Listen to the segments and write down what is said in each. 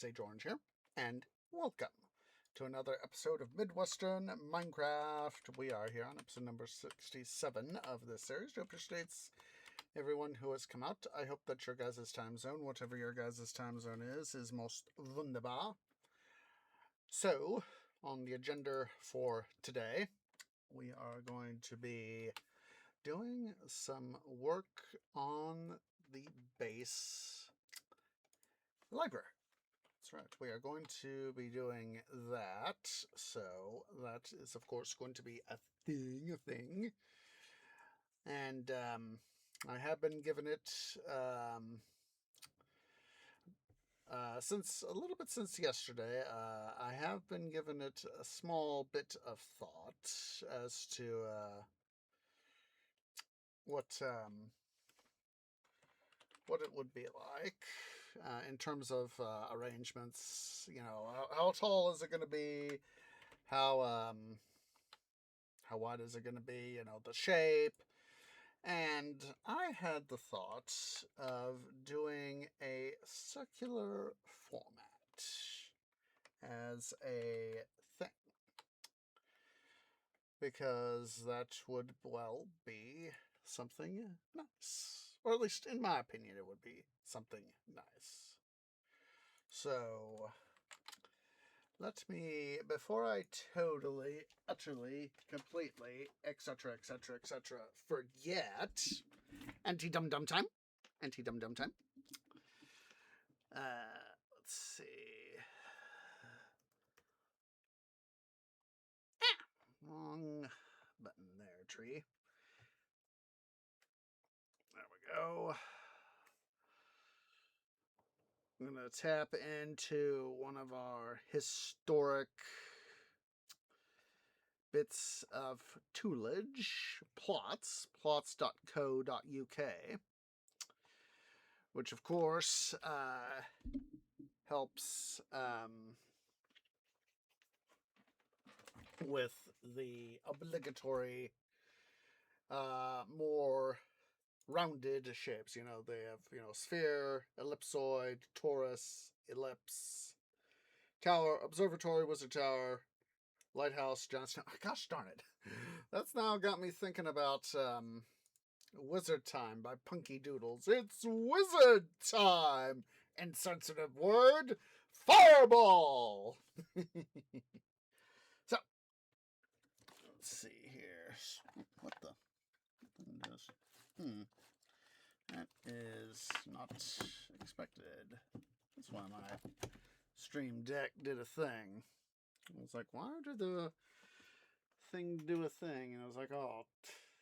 Sage Orange here, and welcome to another episode of Midwestern Minecraft. We are here on episode number 67 of this series. To appreciate everyone who has come out. I hope that your guys' time zone, whatever your guys' time zone is most wunderbar. So, on the agenda for today, we are going to be doing some work on the base library. That's right. We are going to be doing that. So that is, of course, going to be a thing. And I have been given it since a little bit since yesterday. I have been given it a small bit of thought as to what it would be like in terms of arrangements. You know, how tall is it going to be? How wide is it going to be? You know, the shape. And I had the thought of doing a circular format as a thing, because that would, well, be something nice. Or at least, in my opinion, it would be something nice. So, let me, before I totally, utterly, completely, etc., forget, anti-dum-dum time. Anti-dum-dum time. Let's see. Wrong button there, tree. There we go. I'm going to tap into one of our historic bits of toolage, plots.co.uk, which of course helps with the obligatory more rounded shapes. You know, they have, you know, sphere, ellipsoid, torus, ellipse, tower, observatory, wizard tower, lighthouse, Johnstown. Gosh darn it. That's now got me thinking about Wizard Time by Punky Doodles. It's wizard time! Insensitive word, fireball! So, let's see here. What the? That is not expected. That's why my Stream Deck did a thing. I was like, why did the thing do a thing? And I was like, oh,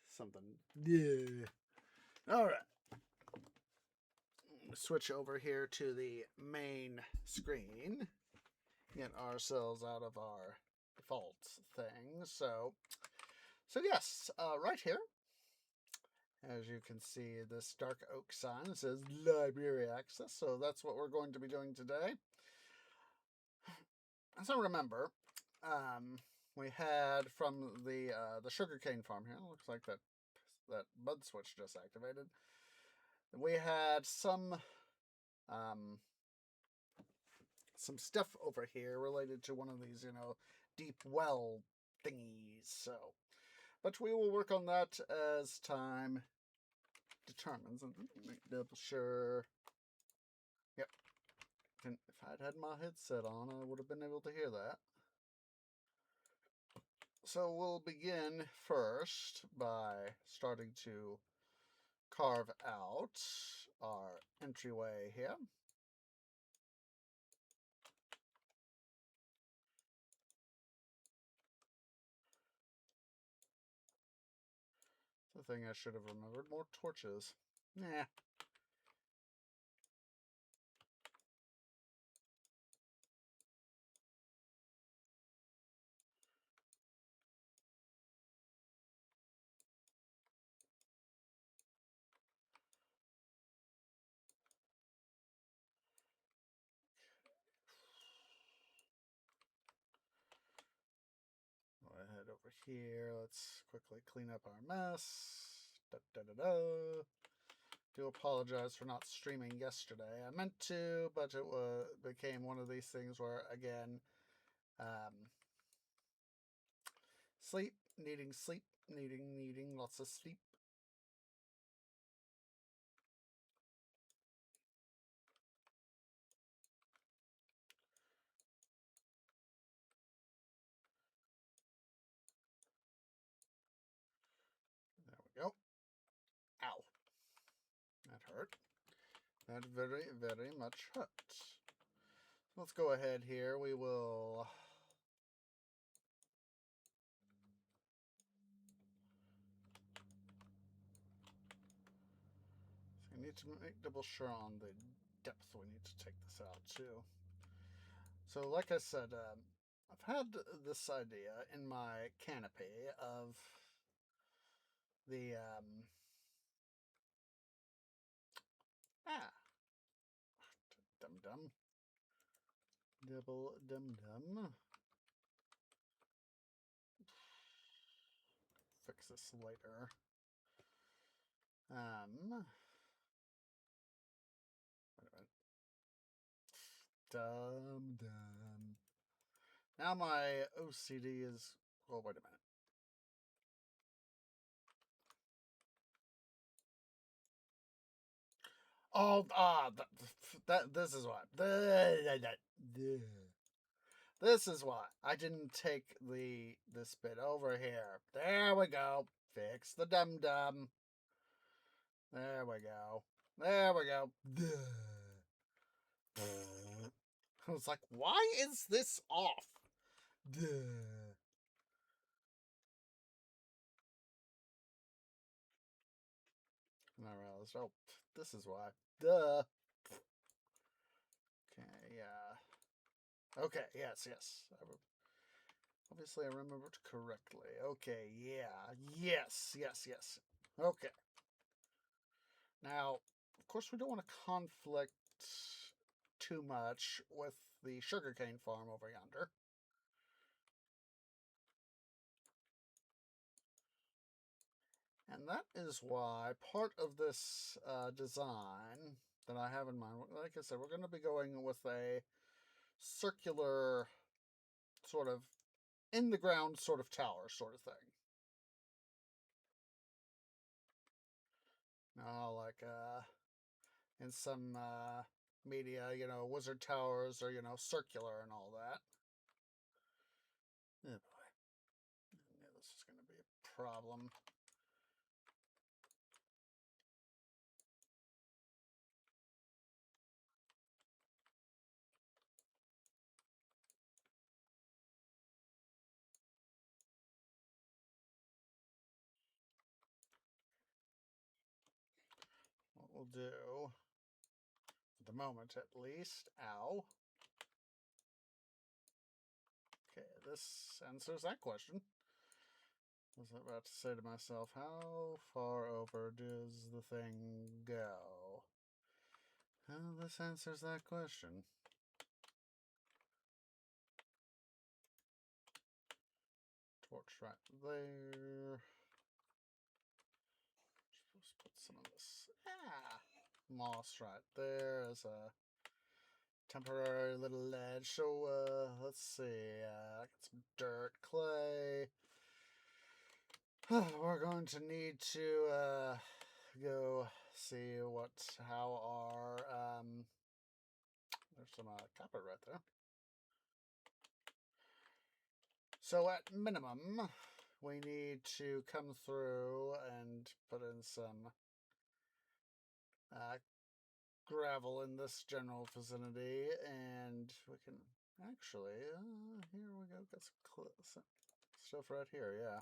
something. Yeah. Alright. Switch over here to the main screen. Get ourselves out of our default thing. So yes, right here, as you can see, this dark oak sign says library access. So that's what we're going to be doing today. As I remember, we had from the sugarcane farm here. Looks like that bud switch just activated. We had some stuff over here related to one of these, you know, deep well thingies. So, but we will work on that as time determines. And make double sure. Yep. And if I'd had my headset on, I would have been able to hear that. So we'll begin first by starting to carve out our entryway here. The thing I should have remembered. More torches. Nah. Go ahead over here. Let's quickly clean up our mess. Da, da, da, da. do apologize for not streaming yesterday. I meant to, but it became one of these things where, again, sleep, needing lots of sleep. There we go. Ow. That hurt. That very, very much hurt. Let's go ahead here. We will... So we need to make double sure on the depth. We need to take this out too. So like I said, I've had this idea in my canopy of the dum double dum. Fix this later. Wait a minute. Dum. Now my OCD is. Oh, wait a minute. Oh, that this is why. This is why I didn't take this bit over here. There we go. Fix the dum. There we go. I was like, why is this off? And I realized, oh, this is why. Duh. Okay, yeah. Okay, yes. Obviously, I remembered correctly. Okay, yeah. Yes. Okay. Now, of course, we don't want to conflict too much with the sugarcane farm over yonder. And that is why part of this design that I have in mind, like I said, we're going to be going with a circular sort of in the ground sort of tower sort of thing. Like in some media, wizard towers are, circular and all that. Oh boy. Yeah, this is going to be a problem. What we'll do, for the moment at least, ow. Okay, this answers that question. I was about to say to myself, how far over does the thing go? Well, this answers that question. Torch right there. Let's put some of this moss right there as a temporary little ledge. So let's see. I got some dirt, clay. We're going to need to go see how our there's some copper right there. So at minimum, we need to come through and put in some gravel in this general vicinity, and we can actually, here we go, got some stuff right here, yeah.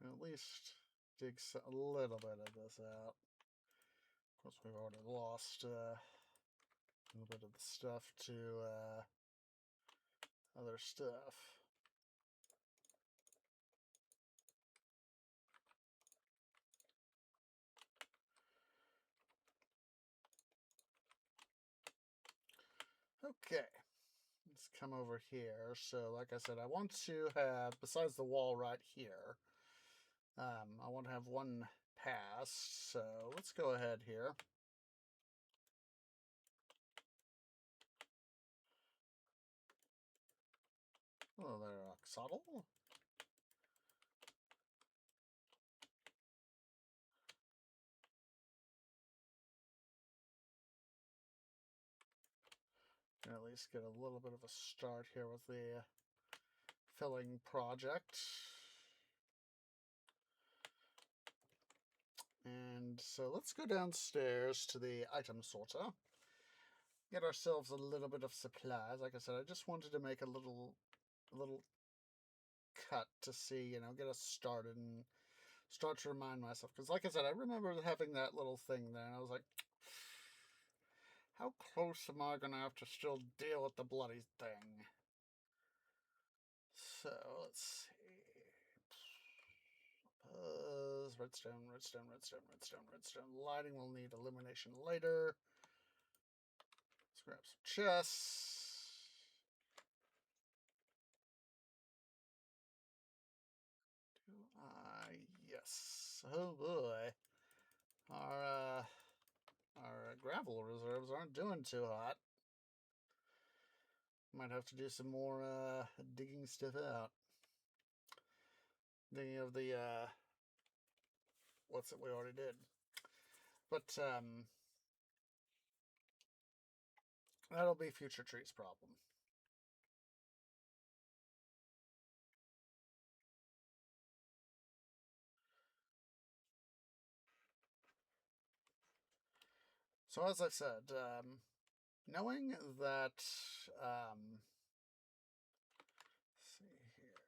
Can at least dig a little bit of this out. Of course, we've already lost a little bit of the stuff to other stuff. Okay, let's come over here. So, like I said, I want to have, besides the wall right here, I want to have one pass. So let's go ahead here. Oh, there, Oxodal. Can at least get a little bit of a start here with the filling project. And so let's go downstairs to the item sorter. Get ourselves a little bit of supplies. Like I said, I just wanted to make a little cut to see, get us started and start to remind myself. Because like I said, I remember having that little thing there, and I was like, how close am I going to have to still deal with the bloody thing? So, let's see. Redstone, redstone, redstone, redstone, redstone. Lighting will need illumination later. Let's grab some chests. Do I? Yes. Oh boy. Our gravel reserves aren't doing too hot. Might have to do some more digging stuff out. Thinking of the what's it we already did. But that'll be future trees problem. So as I said, knowing that let's see here.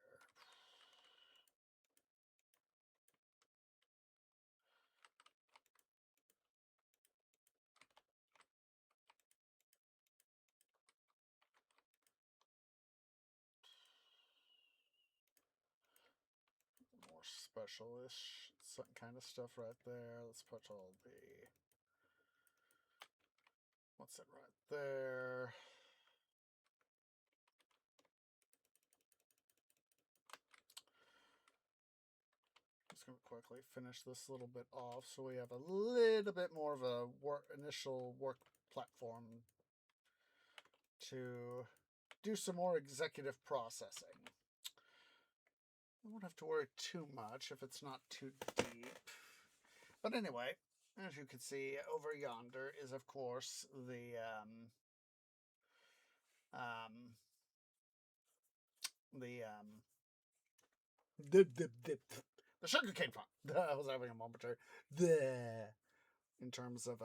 More special-ish kind of stuff right there. Let's put all the what's it right there. Just going to quickly finish this little bit off so we have a little bit more of a initial work platform to do some more executive processing. I won't have to worry too much if it's not too deep. But anyway, as you can see, over yonder is, of course, the the sugarcane farm. I was having a momentary in terms of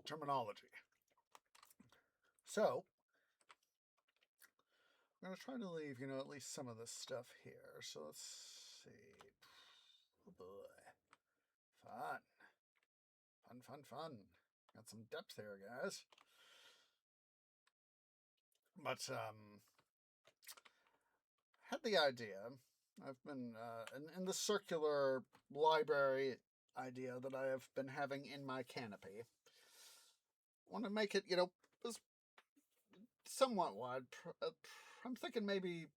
terminology. So I'm going to try to leave, at least some of this stuff here. So let's see. Oh boy. Fun. Fun, fun, fun. Got some depth here, guys. But, had the idea. I've been, in the circular library idea that I have been having in my canopy. I want to make it, somewhat wide. I'm thinking maybe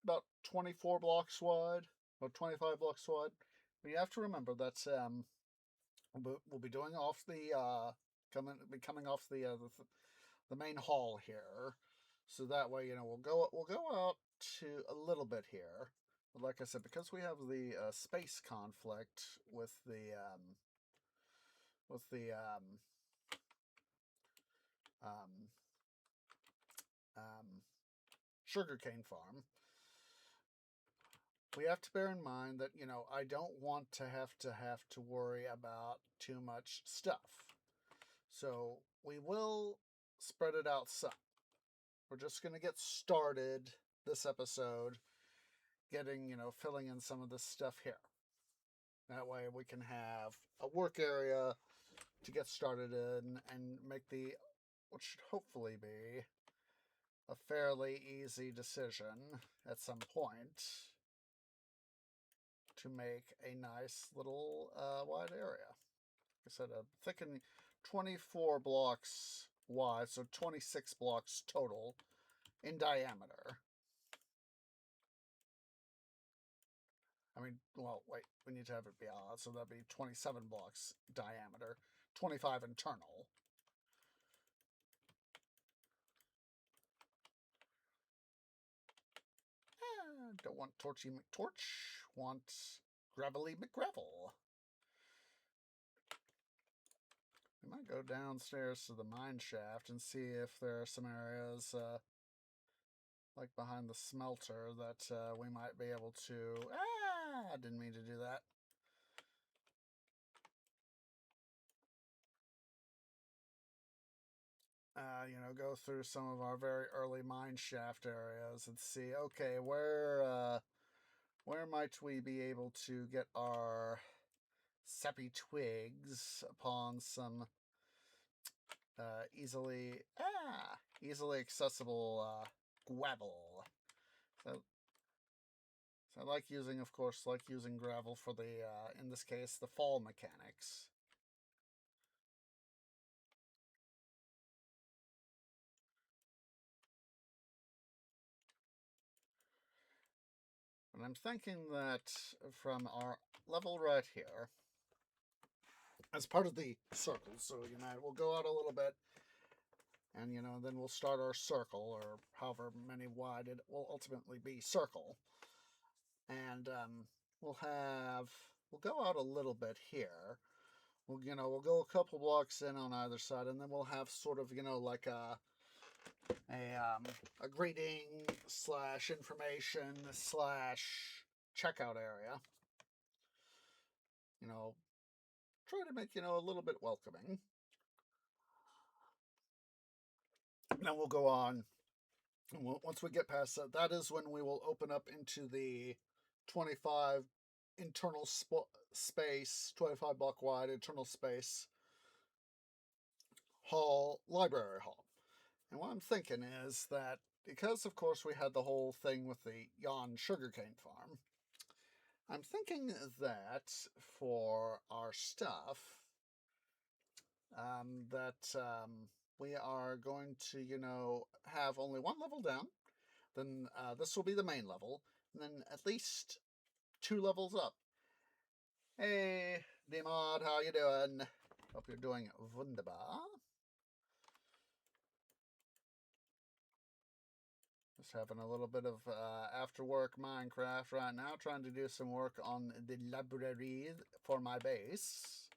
about 24 blocks wide, or 25 blocks wide. But you have to remember that we'll be doing off the coming off the main hall here, so that way we'll go out to a little bit here. But like I said, because we have the space conflict with the um, sugarcane farm, we have to bear in mind that I don't want to have to worry about too much stuff. So we will spread it out some. We're just going to get started this episode getting, filling in some of this stuff here. That way we can have a work area to get started in and make what should hopefully be a fairly easy decision at some point to make a nice little wide area. Like I said, 24 blocks wide, so 26 blocks total in diameter. I mean, well, wait, we need to have it be odd, so that'd be 27 blocks diameter, 25 internal. Don't want Torchy McTorch, want Gravelly McGravel. We might go downstairs to the mine shaft and see if there are some areas, like behind the smelter, that we might be able to... I didn't mean to do that. Go through some of our very early mine shaft areas and see, okay, where might we be able to get our sappy twigs upon some easily accessible gravel. So I like using, of course, gravel for the, in this case, the fall mechanics. And I'm thinking that from our level right here, as part of the circle, so we'll go out a little bit, and then we'll start our circle, or however many wide it will ultimately be, circle. And we'll go out a little bit here. We'll go a couple blocks in on either side, and then we'll have sort of like a greeting / information / checkout area. Try to make a little bit welcoming. Then we'll go on. And once we get past that, that is when we will open up into the 25 internal space, 25 block wide internal space library hall. And what I'm thinking is that because, of course, we had the whole thing with the Yon sugarcane farm, I'm thinking that for our stuff, we are going to, have only one level down. Then this will be the main level, and then at least 2 levels up. Hey, D-Mod, how you doing? Hope you're doing wunderbar. Just having a little bit of after-work Minecraft right now, trying to do some work on the library for my base.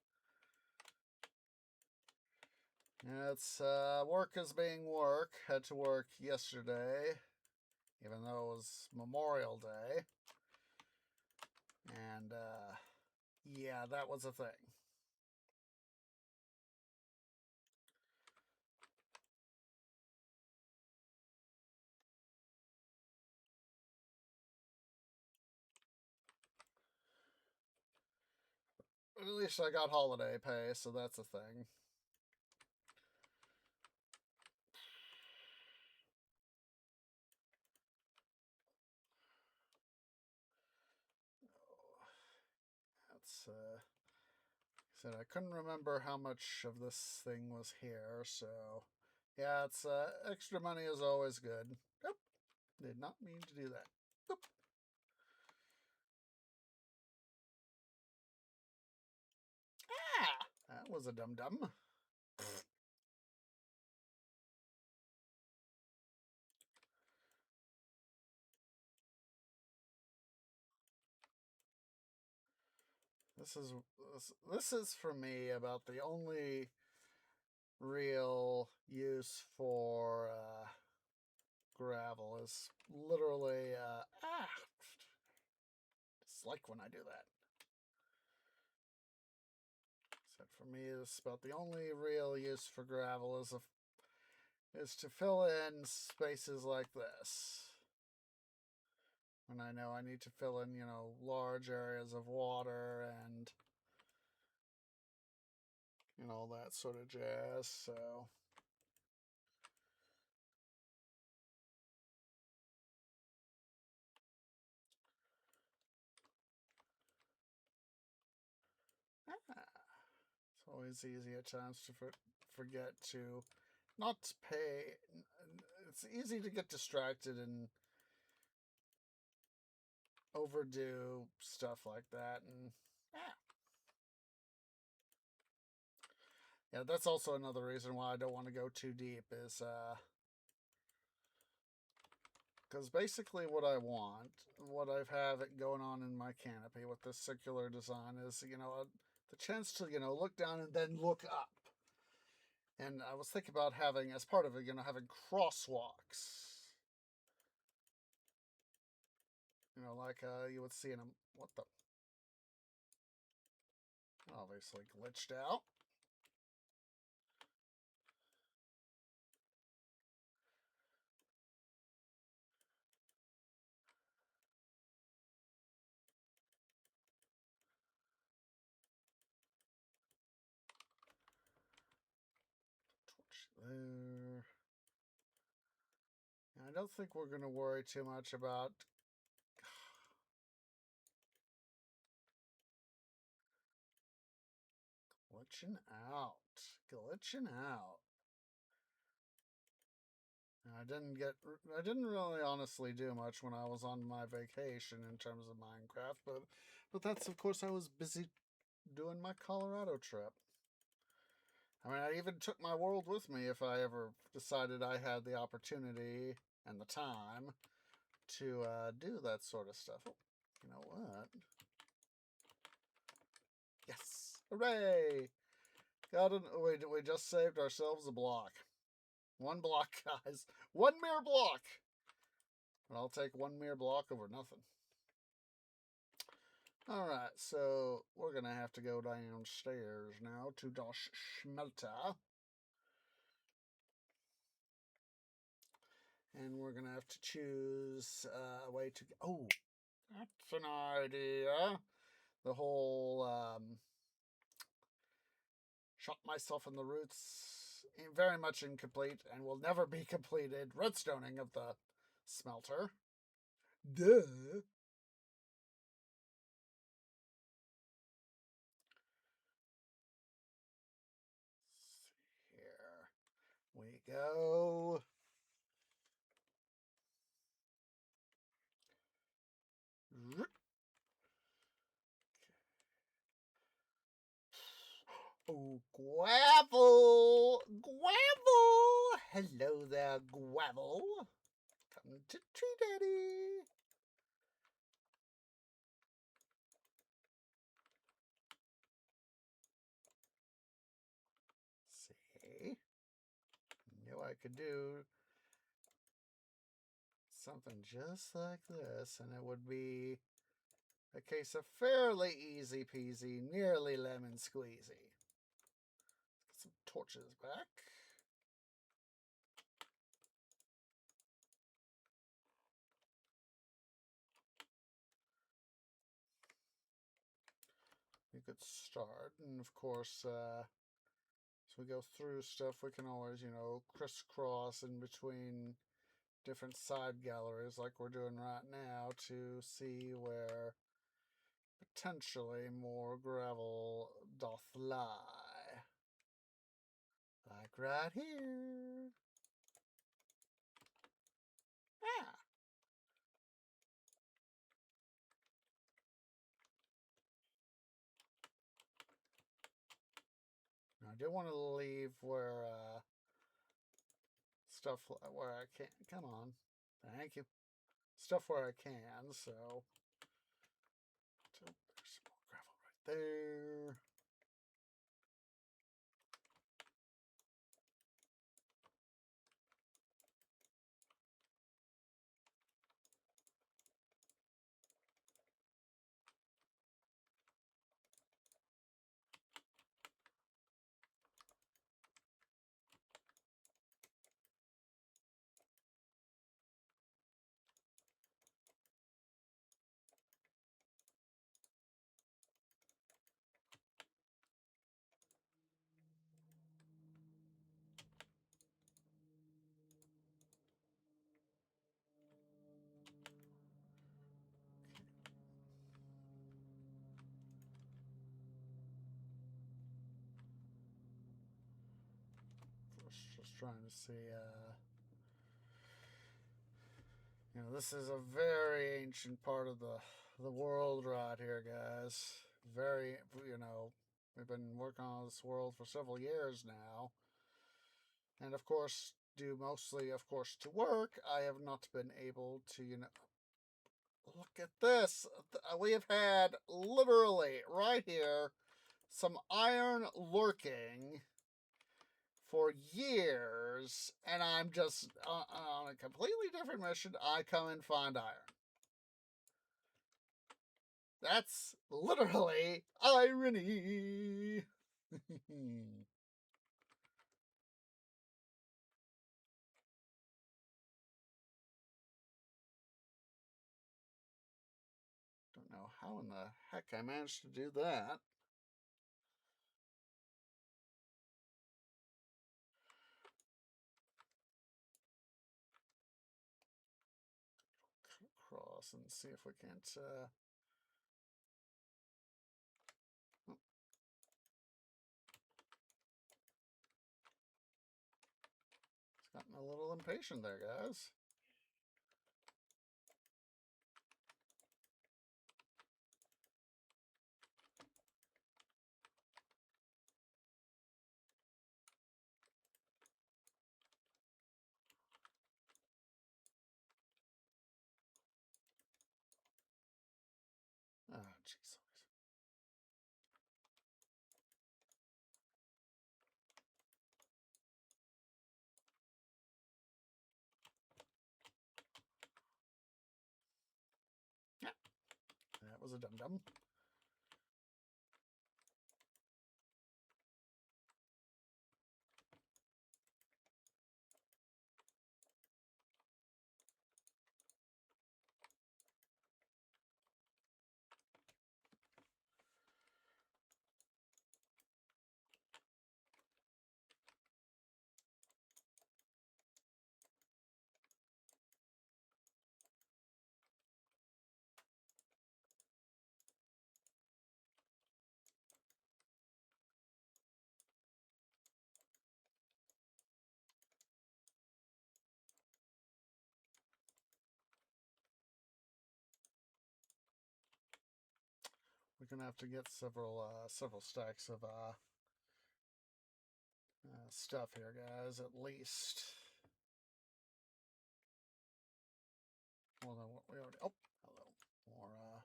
It's work is being work. Had to work yesterday, even though it was Memorial Day. And yeah, that was a thing. At least I got holiday pay, so that's a thing. That's said I couldn't remember how much of this thing was here, so yeah, it's extra money is always good. Oop, did not mean to do that. Oop. That was a dum-dum. This is for me about the only real use for gravel is literally dislike when I do that. So for me, it's about the only real use for gravel is to fill in spaces like this. When I know I need to fill in, large areas of water and that sort of jazz. So always easy at times to forget to not pay. It's easy to get distracted and overdo stuff like that, and yeah, that's also another reason why I don't want to go too deep is because basically what I want, what I have it going on in my canopy with this circular design is, the chance to, look down and then look up. And I was thinking about having, as part of it, having crosswalks. Like you would see in a, what the, obviously glitched out. Torch there. I don't think we're going to worry too much about glitching out. Glitching out. I didn't really honestly do much when I was on my vacation in terms of Minecraft, but that's, of course, I was busy doing my Colorado trip. I mean, I even took my world with me if I ever decided I had the opportunity and the time to do that sort of stuff. Oh, you know what? Yes! Hooray! We just saved ourselves a block. One block, guys. One mere block! But I'll take one mere block over nothing. Alright, so we're going to have to go downstairs now to Das Schmelter. And we're going to have to choose a way to... Oh, that's an idea. The whole shot myself in the roots, very much incomplete and will never be completed redstoning of the smelter. Duh. Here we go. Oh, Gravel! Gravel! Hello there, Gravel. Come to Tree Daddy. See? Knew I could do something just like this, and it would be a case of fairly easy peasy, nearly lemon squeezy. Get some torches back. We could start, and of course, as we go through stuff, we can always, crisscross in between different side galleries like we're doing right now to see where potentially more gravel doth lie. Like right here. Ah. Now, I do want to leave where stuff where I can't. Come on. Thank you. Stuff where I can, so there's some more gravel right there. Just trying to see, this is a very ancient part of the world right here, guys. Very, we've been working on this world for several years now. And of course, due mostly, of course, to work, I have not been able to, look at this. We have had literally right here some iron lurking for years, and I'm just on a completely different mission. I come and find iron. That's literally irony. Don't know how in the heck I managed to do that. Cross and see if we can't. Oh, it's gotten a little impatient there, guys. Oh, jeez. Yeah, that was a dum-dum. We're gonna have to get several stacks of stuff here, guys. At least more than what we already. Oh, hello.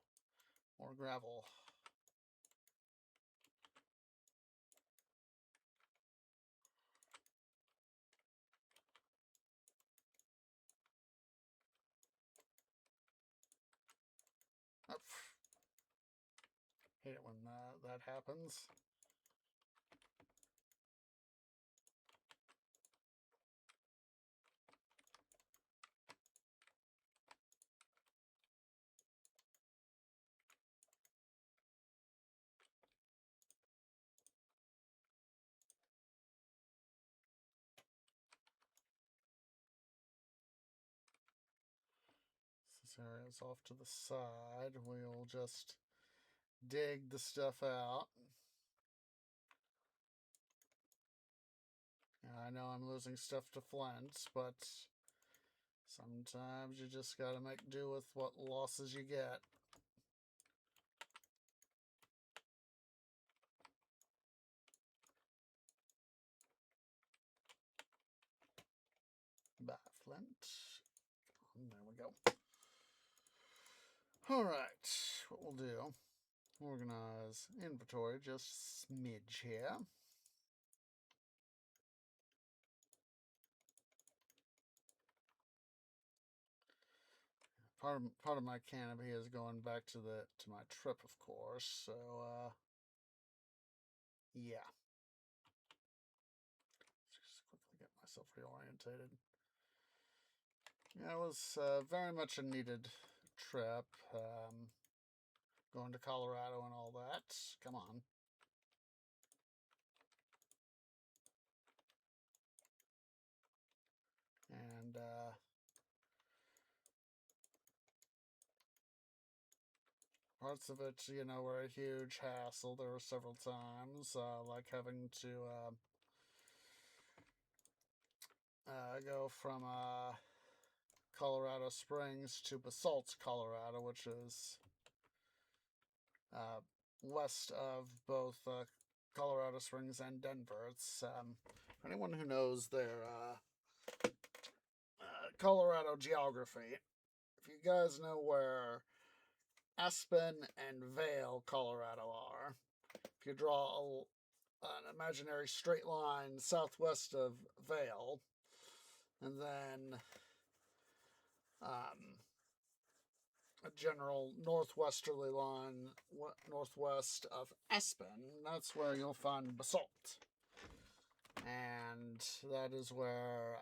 More gravel. Oh, hate it when that happens. This area is off to the side. We'll just dig the stuff out. I know I'm losing stuff to Flint, but sometimes you just gotta make do with what losses you get. Bye, Flint. There we go. Alright, what we'll do, organize inventory just smidge here. Part of my canopy is going back to my trip, of course. So yeah. Just quickly get myself reorientated. Yeah, it was very much a needed trip. Going to Colorado and all that. Come on. And parts of it, were a huge hassle. There were several times, like having to go from Colorado Springs to Basalt, Colorado, which is west of both Colorado Springs and Denver. It's for anyone who knows their Colorado geography. If you guys know where Aspen and Vail, Colorado are, if you draw an imaginary straight line southwest of Vail, and then a general northwesterly line northwest of Aspen, that's where you'll find Basalt. And that is where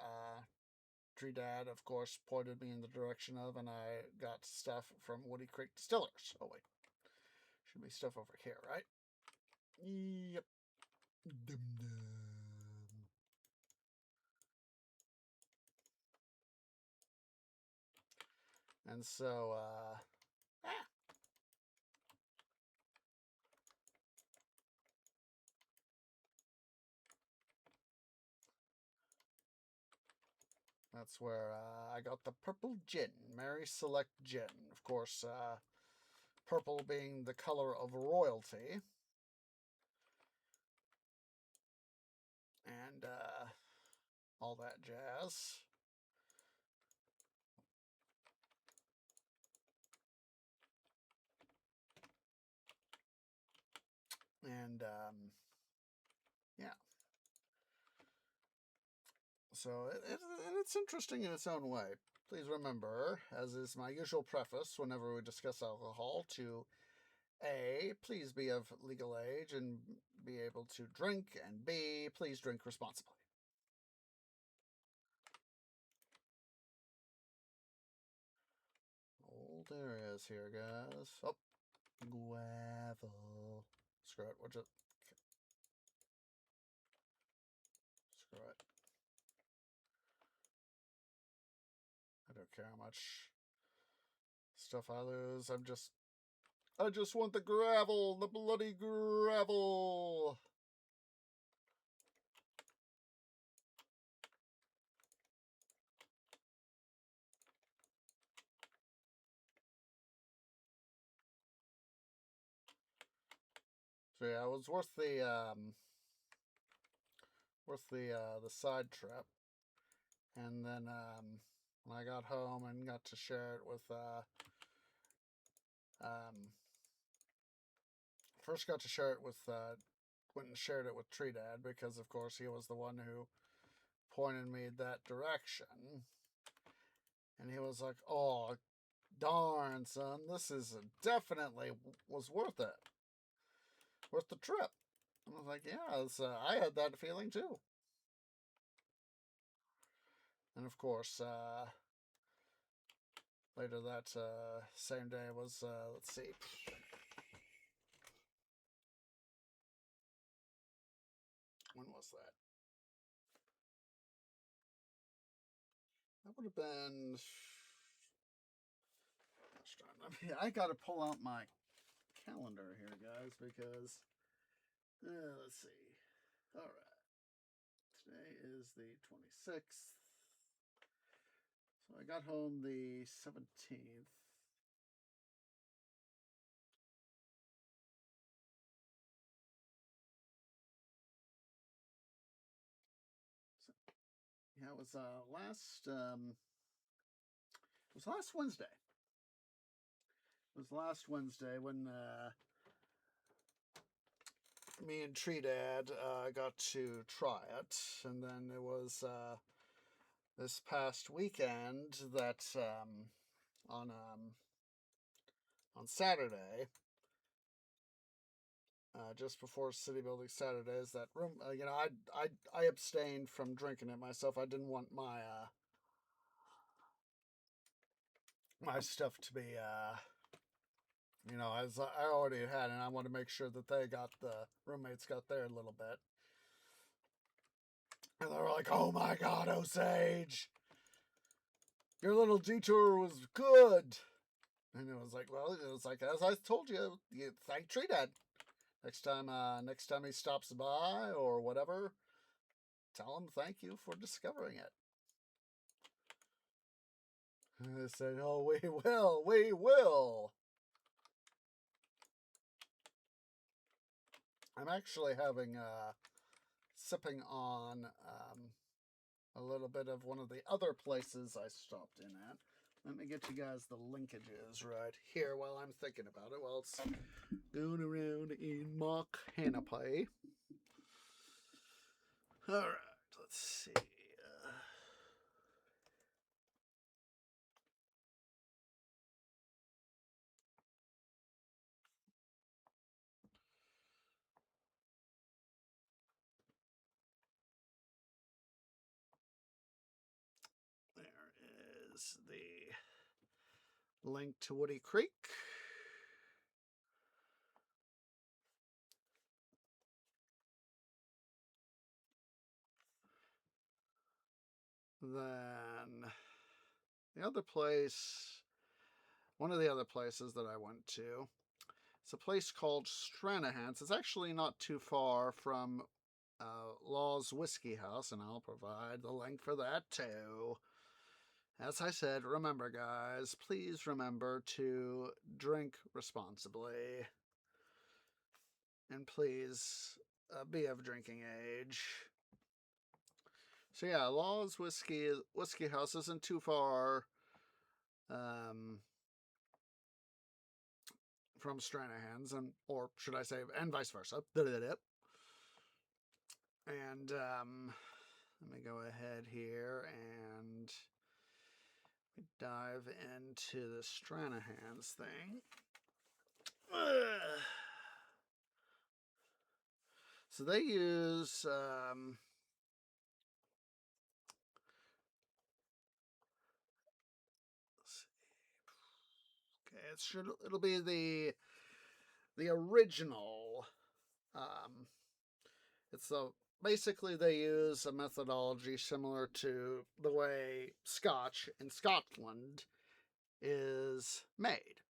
Tree Dad, of course, pointed me in the direction of, and I got stuff from Woody Creek Distillers. Oh, wait. Should be stuff over here, right? Yep. Dum-dum. And so, that's where I got the purple gin, Mary Select Gin. Of course, purple being the color of royalty. And all that jazz. And yeah. So it's interesting in its own way. Please remember, as is my usual preface whenever we discuss alcohol, to A, please be of legal age and be able to drink, and B, please drink responsibly. Old areas here, guys. Oh, gravel. Screw it. What's it? Screw it. I don't care how much stuff I lose. I just want the gravel, the bloody gravel. So yeah, it was worth the side trip. And then when I got home and got to share it with first got to share it with went and shared it with Tree Dad, because of course he was the one who pointed me that direction. And he was like, "Oh, darn, son, this is definitely was worth it. Worth the trip." And I was like, "Yeah, I had that feeling too." And of course, later that same day was, let's see. When was that? That would have been. Gosh darn, I got to pull out my calendar here, guys, because let's see. All right, today is the 26th, so I got home the 17th. So, yeah, it was last. It was last Wednesday. It was last Wednesday when me and Tree Dad got to try it, and then it was this past weekend that on Saturday, just before City Building Saturdays, that room. I abstained from drinking it myself. I didn't want my stuff to be as I already had, and I want to make sure that the roommates got there a little bit. And they were like, "Oh my God, Osage, your little detour was good." And it was like, well, it was like, as I told you, thank Tree Dad. Next time he stops by or whatever, tell him thank you for discovering it. I said, oh, we will, we will. I'm actually having sipping on a little bit of one of the other places I stopped in at. Let me get you guys the linkages right here while I'm thinking about it, while it's going around in mock Hanapai. All right, let's see. There is the link to Woody Creek. Then the other place, one of the other places that I went to, it's a place called Stranahan's. It's actually not too far from Law's Whiskey House, and I'll provide the link for that too. As I said, remember, guys, please remember to drink responsibly. And please be of drinking age. So yeah, Law's Whiskey House isn't too far from Stranahan's, and or should I say, and vice versa. And let me go ahead here and dive into the Stranahan's thing. So they use okay, it'll be the original. It's the basically they use a methodology similar to the way Scotch in Scotland is made.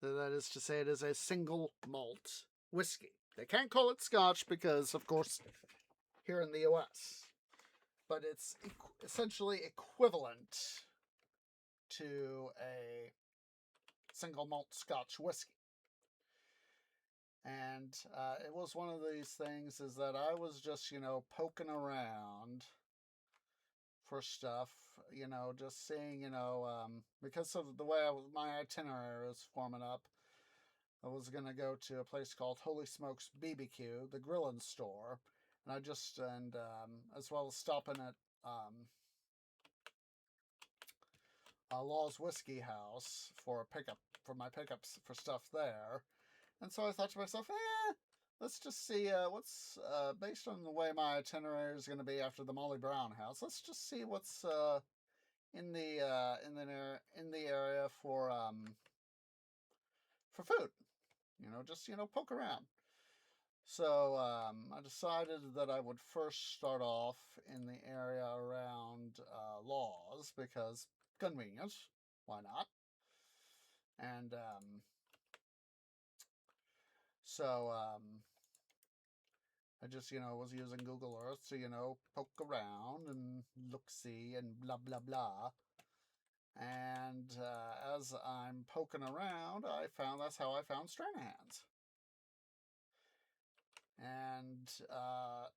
That is to say, it is a single malt whiskey. They can't call it Scotch because, of course, here in the US, but it's essentially equivalent to a single malt Scotch whiskey. And it was one of these things is that I was just, poking around for stuff, just seeing, because of the way my itinerary was forming up, I was going to go to a place called Holy Smokes BBQ, the grilling store, and as well as stopping at Law's Whiskey House for my pickups for stuff there. And so I thought to myself, let's just see what's based on the way my itinerary is going to be after the Molly Brown house. Let's just see what's in the area for food. Just poke around. So I decided that I would first start off in the area around Laws because convenience. Why not? And so I just, was using Google Earth to, poke around and look-see and blah, blah, blah. And as I'm poking around, that's how I found Stranahan's. And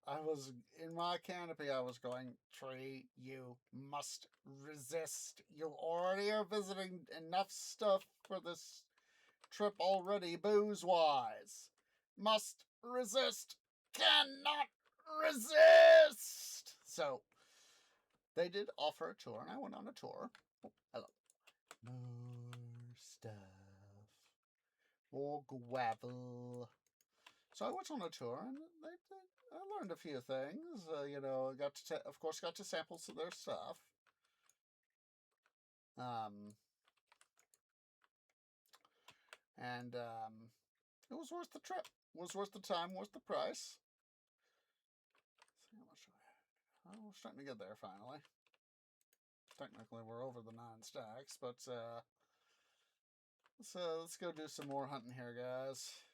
I was, in my canopy, I was going, Tree, you must resist. You already are visiting enough stuff for this trip already, booze-wise. Must resist. Cannot resist. So they did offer a tour, and I went on a tour. Oh, hello. More stuff. More gravel. So I went on a tour, and I learned a few things. Got to sample some of their stuff. And it was worth the trip. It was worth the time, worth the price. Let's see how much we're starting to get there finally. Technically, we're over the 9 stacks, but let's go do some more hunting here, guys.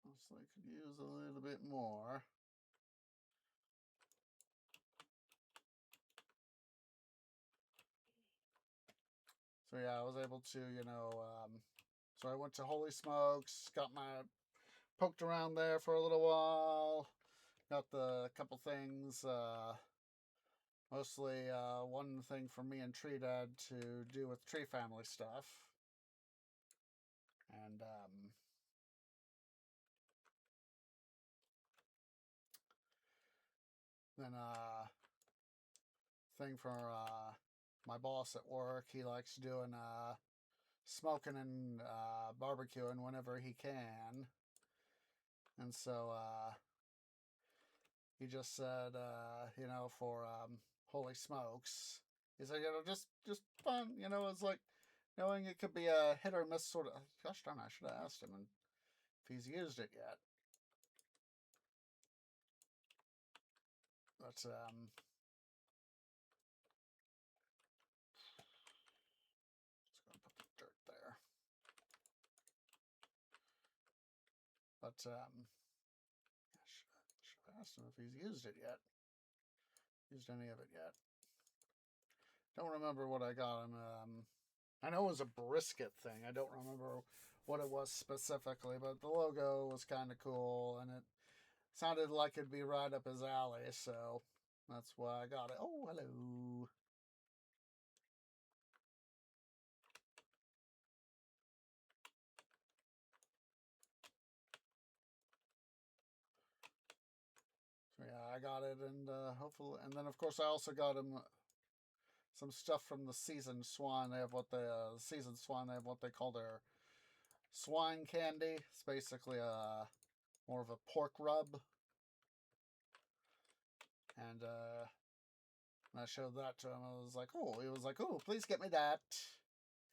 Looks like could use a little bit more. So yeah, I was able to, so I went to Holy Smokes, poked around there for a little while, got the couple things, mostly one thing for me and Tree Dad to do with tree family stuff. And then thing for my boss at work. He likes doing smoking and barbecuing whenever he can. And so he just said, for Holy Smokes, he said, just fun. It's like knowing it could be a hit or miss sort of. Gosh darn, I should have asked him if he's used it yet. But just gonna put the dirt there. But I should have asked him if he's used it yet. Used any of it yet? Don't remember what I got him. I know it was a brisket thing. I don't remember what it was specifically, but the logo was kind of cool, and it sounded like it'd be right up his alley, so that's why I got it. Oh, hello. So yeah, I got it, and hopefully, and then of course I also got him some stuff from the seasoned swan. They have seasoned swan. They have what they call their swine candy. It's basically more of a pork rub, and I showed that to him. I was like, oh, he was like, oh, please get me that.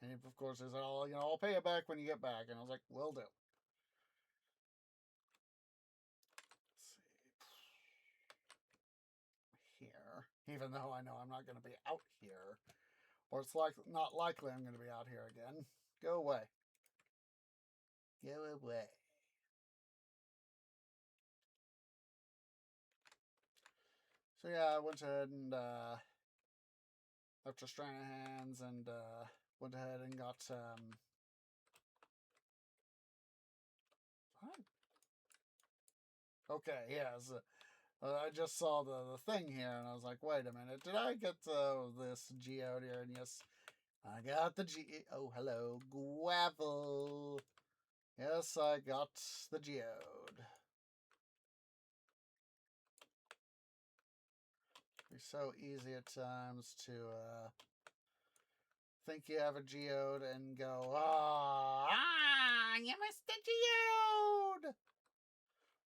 And he, of course, he said, oh, I'll pay it back when you get back. And I was like, will do. Let's see. Here, even though I know I'm not going to be out here, or it's not likely I'm going to be out here again. Go away. Go away. So yeah, I went ahead and after Stranahan's and went ahead and got okay, yes. I just saw the thing here, and I was like, wait a minute, did I get this geode here? And yes, I got the oh, hello, gravel. Yes, I got the geode. It's so easy at times to think you have a geode and go, you missed the geode!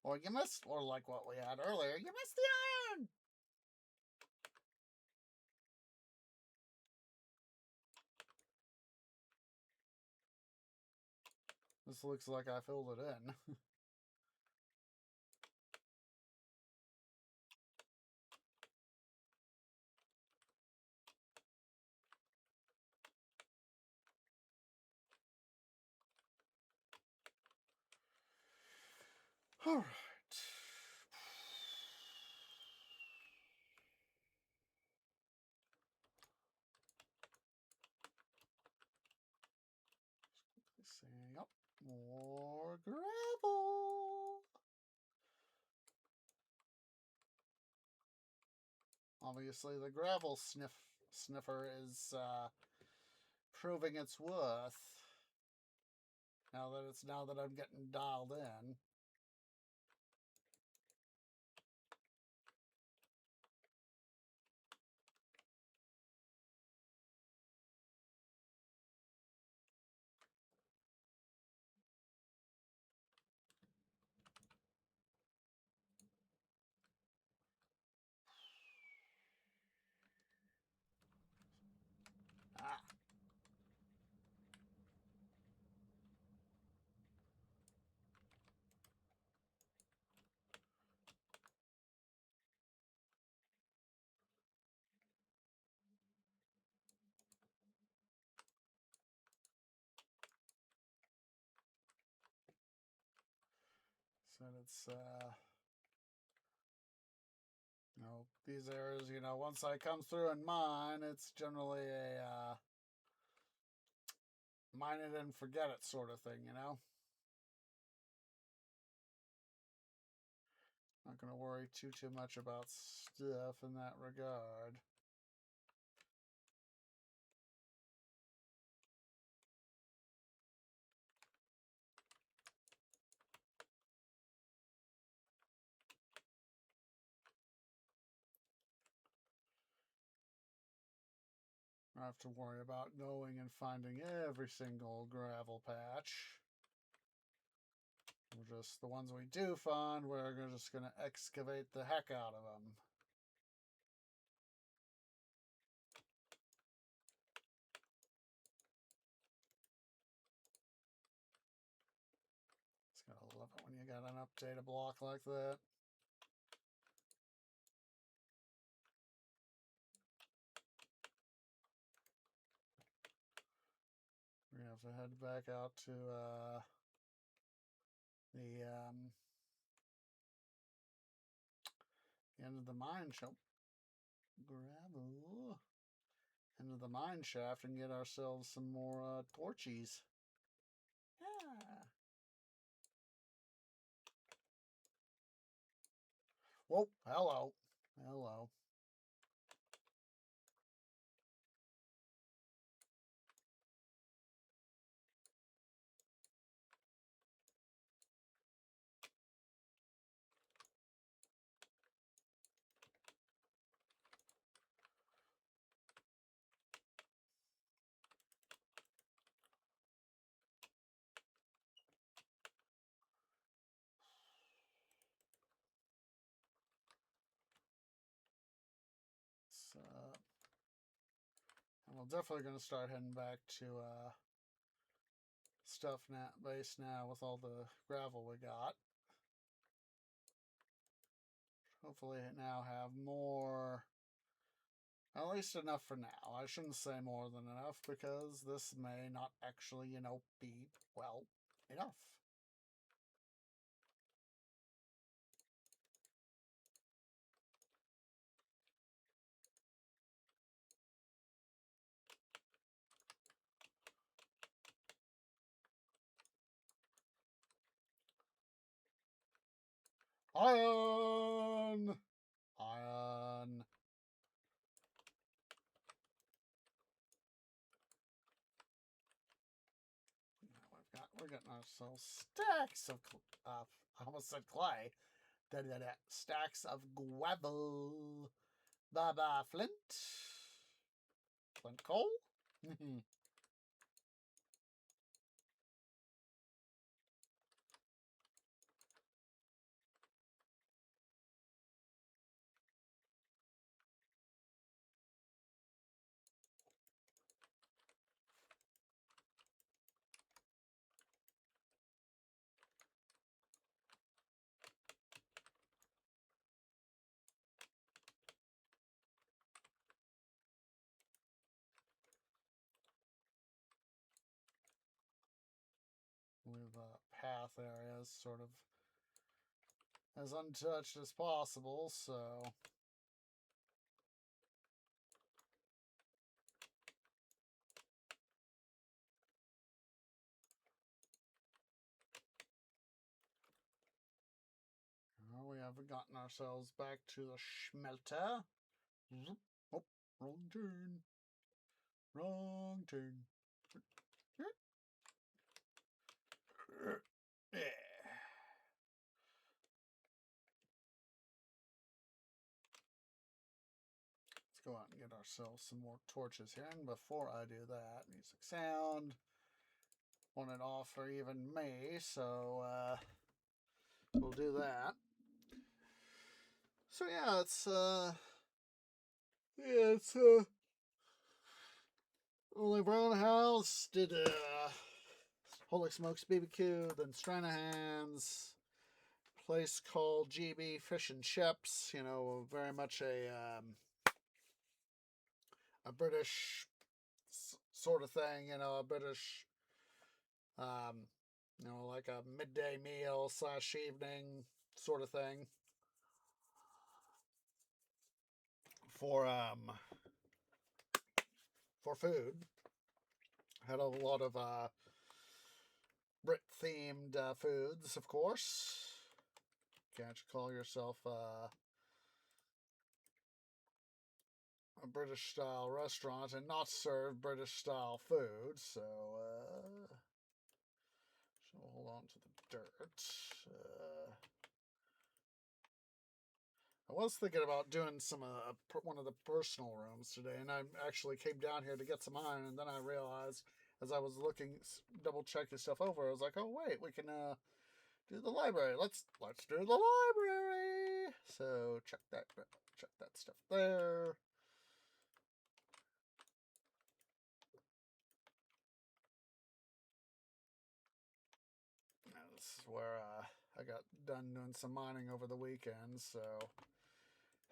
Or like what we had earlier, you missed the iron! This looks like I filled it in. Alright. Saying up more gravel. Obviously, the gravel sniffer is proving its worth. Now that I'm getting dialed in. Ah. So it's these areas, once I come through in mine, it's generally a mine it and forget it sort of thing, you know? Not going to worry too much about stuff in that regard. I have to worry about going and finding every single gravel patch. Just the ones we do find, we're just going to excavate the heck out of them. It's gotta love it when you got an update block like that. We're gonna have to head back out to the end of the mine shaft. Gravel. End of the mine shaft and get ourselves some more torchies. Yeah. Whoa, hello. Hello. So, and we're definitely going to start heading back to stuff base now with all the gravel we got. Hopefully now have more, at least enough for now. I shouldn't say more than enough because this may not actually, be, well, enough. Iron! Iron! We're getting ourselves stacks of, I almost said clay. Stacks of gravel. Bye-bye, flint. Flint coal? With path areas sort of as untouched as possible, so well, we haven't gotten ourselves back to the smelter. Oh, wrong turn. Wrong turn. Yeah. Let's go out and get ourselves some more torches here. And before I do that, music sound. Want it off for even me, so we'll do that. So yeah, it's only Brown House did Holy Smokes BBQ, then Stranahan's, place called GB Fish and Chips. Very much a British sort of thing. A British, like a midday meal / evening sort of thing for food. Had a lot of Brit themed foods, of course. Can't you call yourself a British style restaurant and not serve British style food? So hold on to the dirt. I was thinking about doing some one of the personal rooms today, and I actually came down here to get some iron, and then I realized as I was looking, double checking stuff over, I was like, oh wait, we can do the library. Let's do the library. So check that stuff there. Now, this is where I got done doing some mining over the weekend, so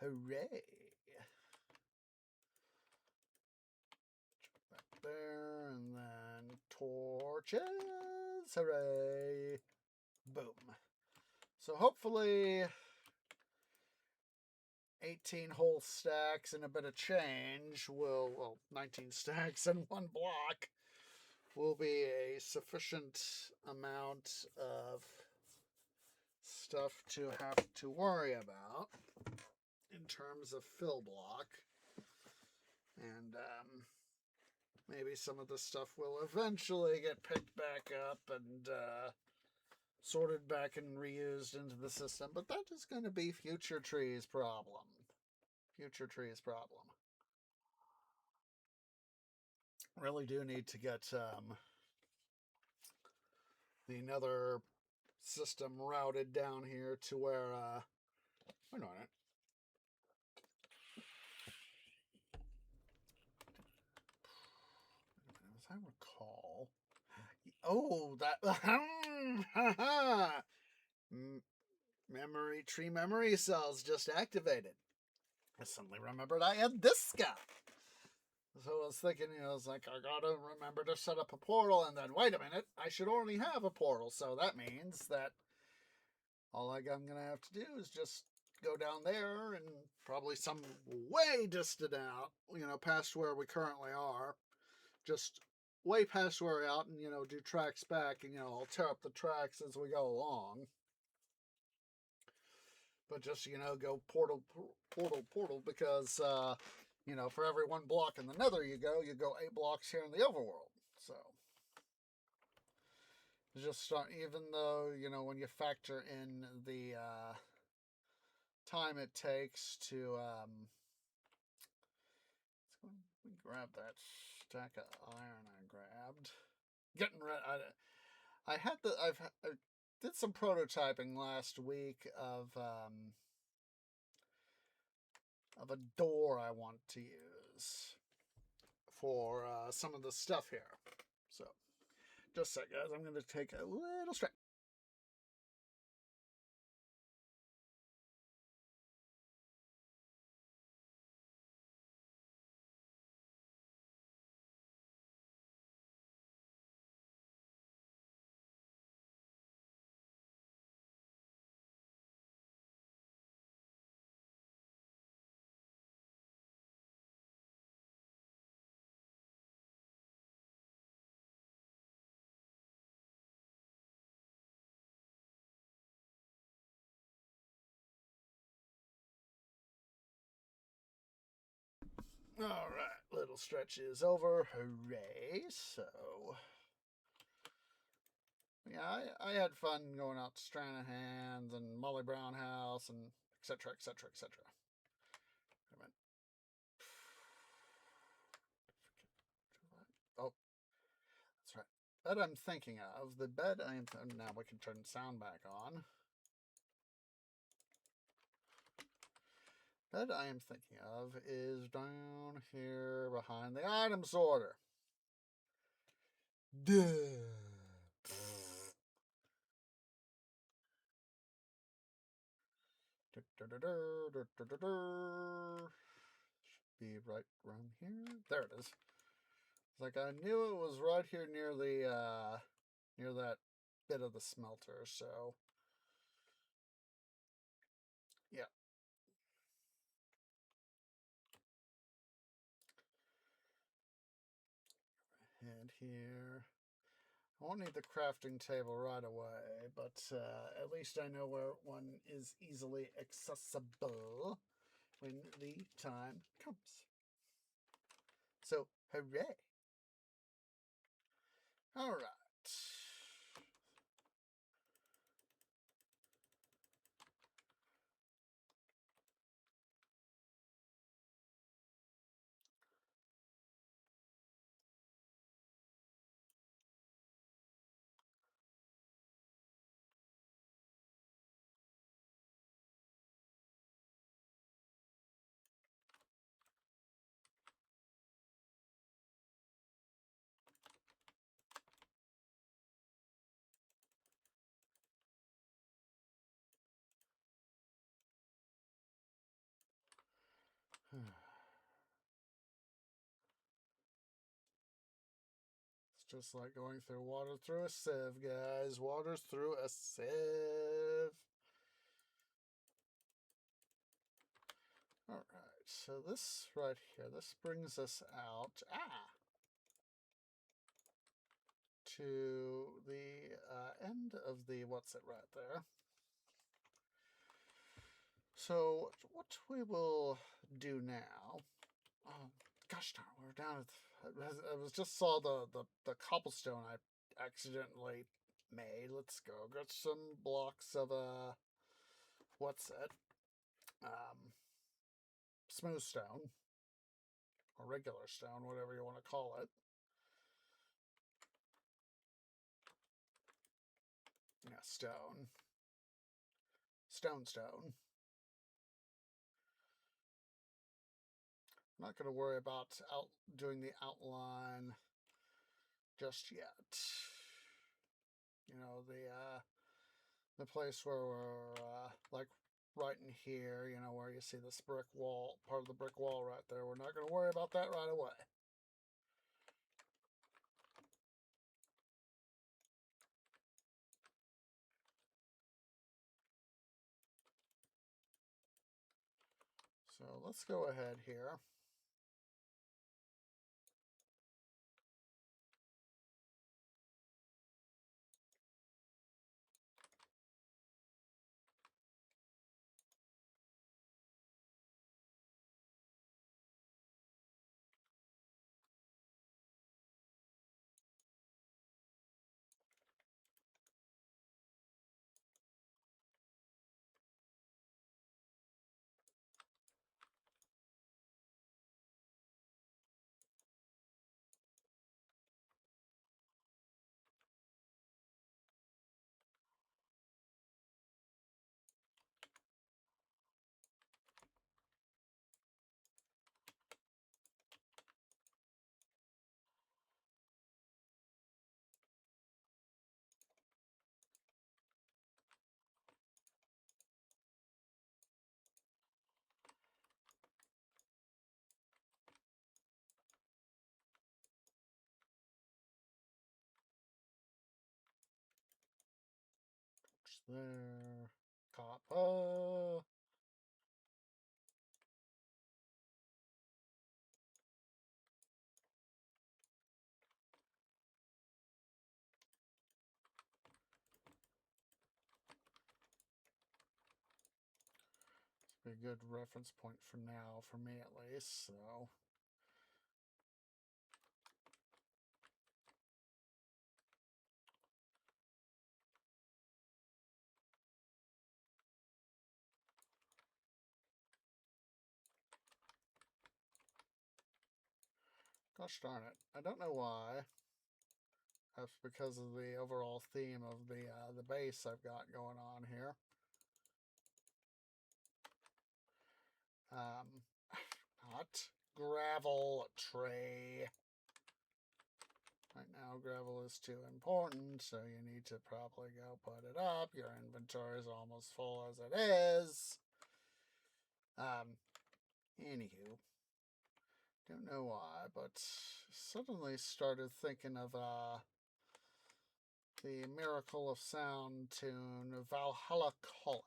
hooray. Back there, and then torches. Hooray. Boom. So hopefully 18 whole stacks and a bit of change will, well, 19 stacks and one block will be a sufficient amount of stuff to have to worry about in terms of fill block. And maybe some of the stuff will eventually get picked back up and sorted back and reused into the system, but that is going to be future trees problem. Future trees problem. Really do need to get the nether system routed down here to where wait a minute. As I recall, oh, that memory cells just activated. I suddenly remembered I had this guy. So I was thinking, I was like, I gotta remember to set up a portal, and then wait a minute, I should already have a portal. So that means that all I'm gonna have to do is just go down there and probably some way distant out, past where we currently are, just way past where we're out, and do tracks back, and I'll tear up the tracks as we go along. But just go portal, because for every one block in the nether you go 8 blocks here in the overworld. So just even though when you factor in the time it takes to let's go grab that stack of iron I grabbed. Getting rid. I did some prototyping last week of a door I want to use for some of the stuff here. So, just a sec, guys. I'm going to take a little stretch. Alright, little stretch is over. Hooray. So, yeah, I had fun going out to Stranahan's and Molly Brown House and etc., etc., etc. Oh, that's right. Bed I'm thinking of. The bed I am... Now we can turn the sound back on. Bed I am thinking of is down here behind the item sorter. Duh. Should be right around here. There it is. It's like I knew it was right here near the near that bit of the smelter, so yeah. And here. I won't need the crafting table right away, but at least I know where one is easily accessible when the time comes. So, hooray! All right. It's just like going through water through a sieve, guys. Water through a sieve. All right, so this right here, this brings us out to the end of the what's it right there. So what we will do now, oh, gosh darn, we're down at, I was just saw the cobblestone I accidentally made. Let's go get some blocks of what's it, smooth stone or regular stone, whatever you want to call it. Yeah, stone. Stone. I'm not going to worry about doing the outline just yet. You know, the place where we're like right in here, you know, where you see this brick wall, part of the brick wall right there. We're not going to worry about that right away. So let's go ahead here. There. Copper. Be a good reference point for now, for me at least, so. Gosh darn it. I don't know why. That's because of the overall theme of the base I've got going on here. Not gravel tray. Right now, gravel is too important, so you need to probably go put it up. Your inventory is almost full as it is. Anywho, don't know why, but suddenly started thinking of the Miracle of Sound tune, Valhalla Calling.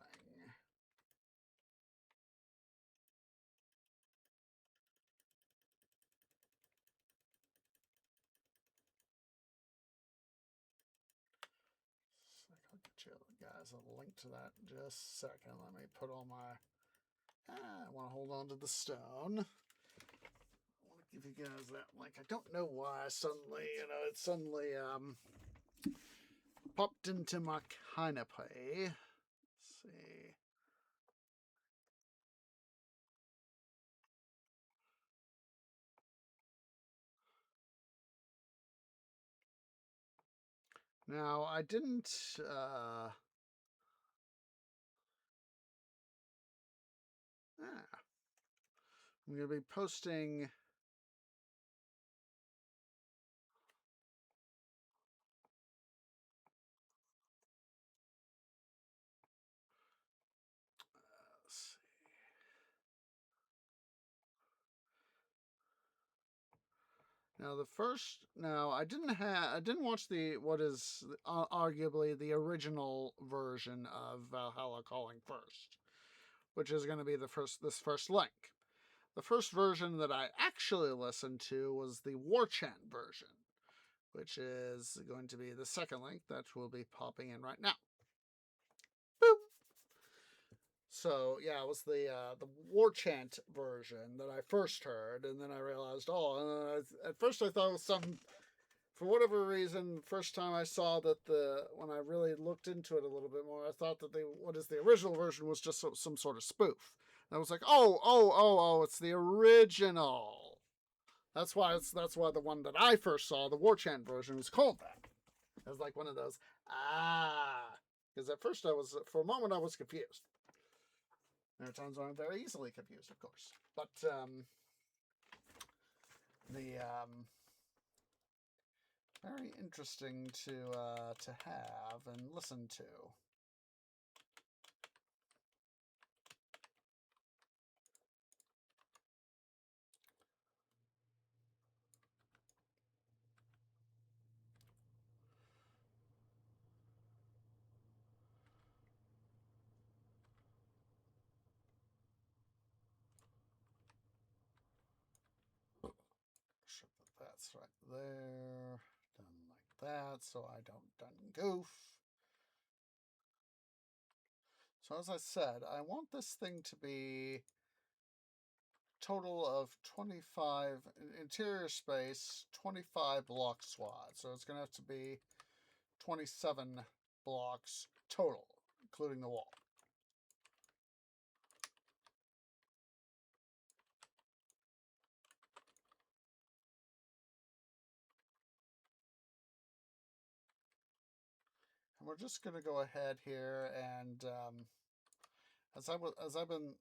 link to that in just a second. Let me put all my... I want to hold on to the stone. I want to give you guys that link. I don't know why suddenly, it suddenly popped into my canopy. Let's see. Now, I didn't... I'm going to be posting... Let's see. Now I didn't watch what is arguably the original version of Valhalla Calling first, which is going to be this first link. The first version that I actually listened to was the War Chant version, which is going to be the second link that will be popping in right now. Boop. So yeah, it was the War Chant version that I first heard, and then I realized, at first I thought it was some, for whatever reason, first time I saw that when I really looked into it a little bit more, I thought that the original version was just some sort of spoof. And I was like, oh, it's the original. That's why the one that I first saw, the War Chant version, was called that. It was like one of those, because at first for a moment I was confused. There are times when I'm very easily confused, of course. But very interesting to have and listen to. Sure that that's right there. Done like that, so I don't goof. So as I said, I want this thing to be total of 25 interior space, 25 block SWAT. So it's going to have to be 27 blocks total, including the wall. And we're just going to go ahead here and as I've been,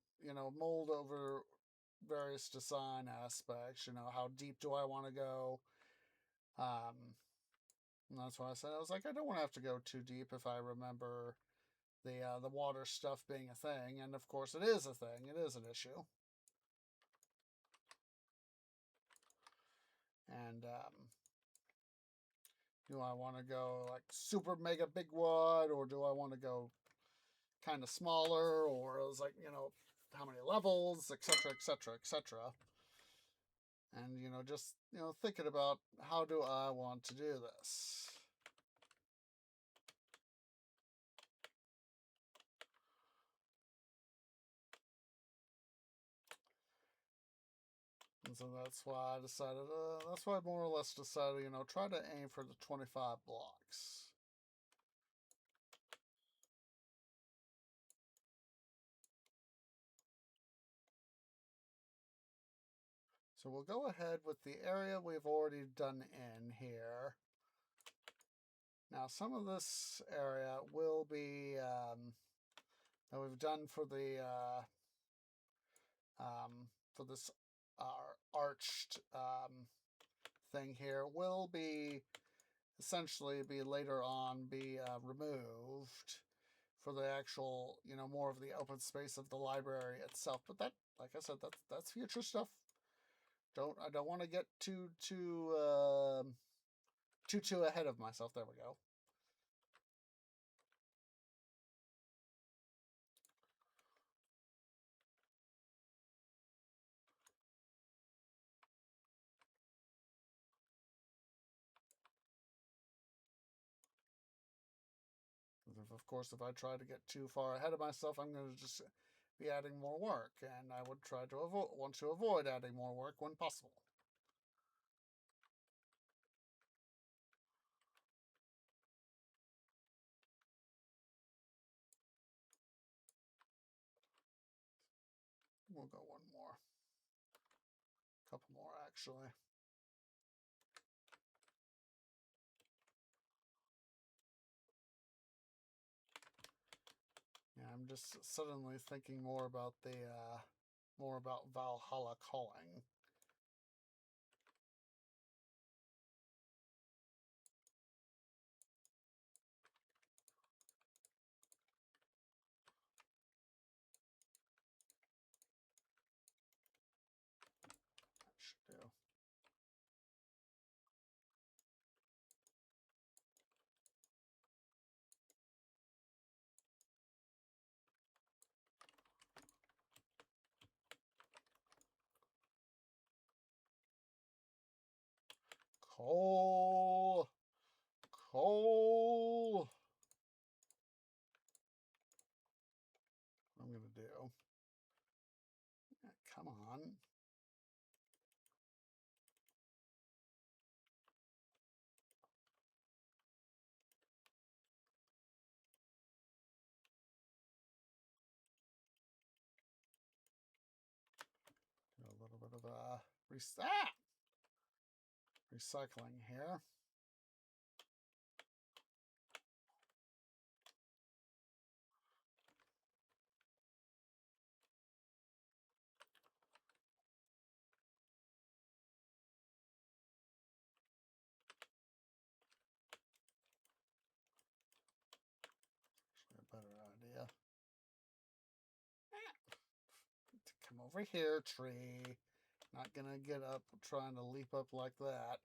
mulled over various design aspects, how deep do I want to go? And that's why I said, I was like, I don't want to have to go too deep if I remember the water stuff being a thing, and of course it is a thing. It is an issue. And do I want to go like super mega big wood, or do I want to go kind of smaller, or it was like, how many levels, etc., etc., etc. And just thinking about how do I want to do this. And so that's why I decided, that's why I more or less decided, try to aim for the 25 blocks. So we'll go ahead with the area we've already done in here. Now some of this area will be, that we've done for the, for this arched thing here will be essentially later on be removed for the actual, more of the open space of the library itself. But that, like I said, that's future stuff. I don't want to get too ahead of myself. There we go. Of course, if I try to get too far ahead of myself, I'm going to just be adding more work, and I would try to want to avoid adding more work when possible. We'll go one more. A couple more, actually. Yeah, I'm just suddenly thinking more about Valhalla Calling. That should do. Coal! Coal! What I'm going to do. Yeah, come on. Do a little bit of recycling here. Actually, a better idea. Come over here, tree. Not gonna get up trying to leap up like that.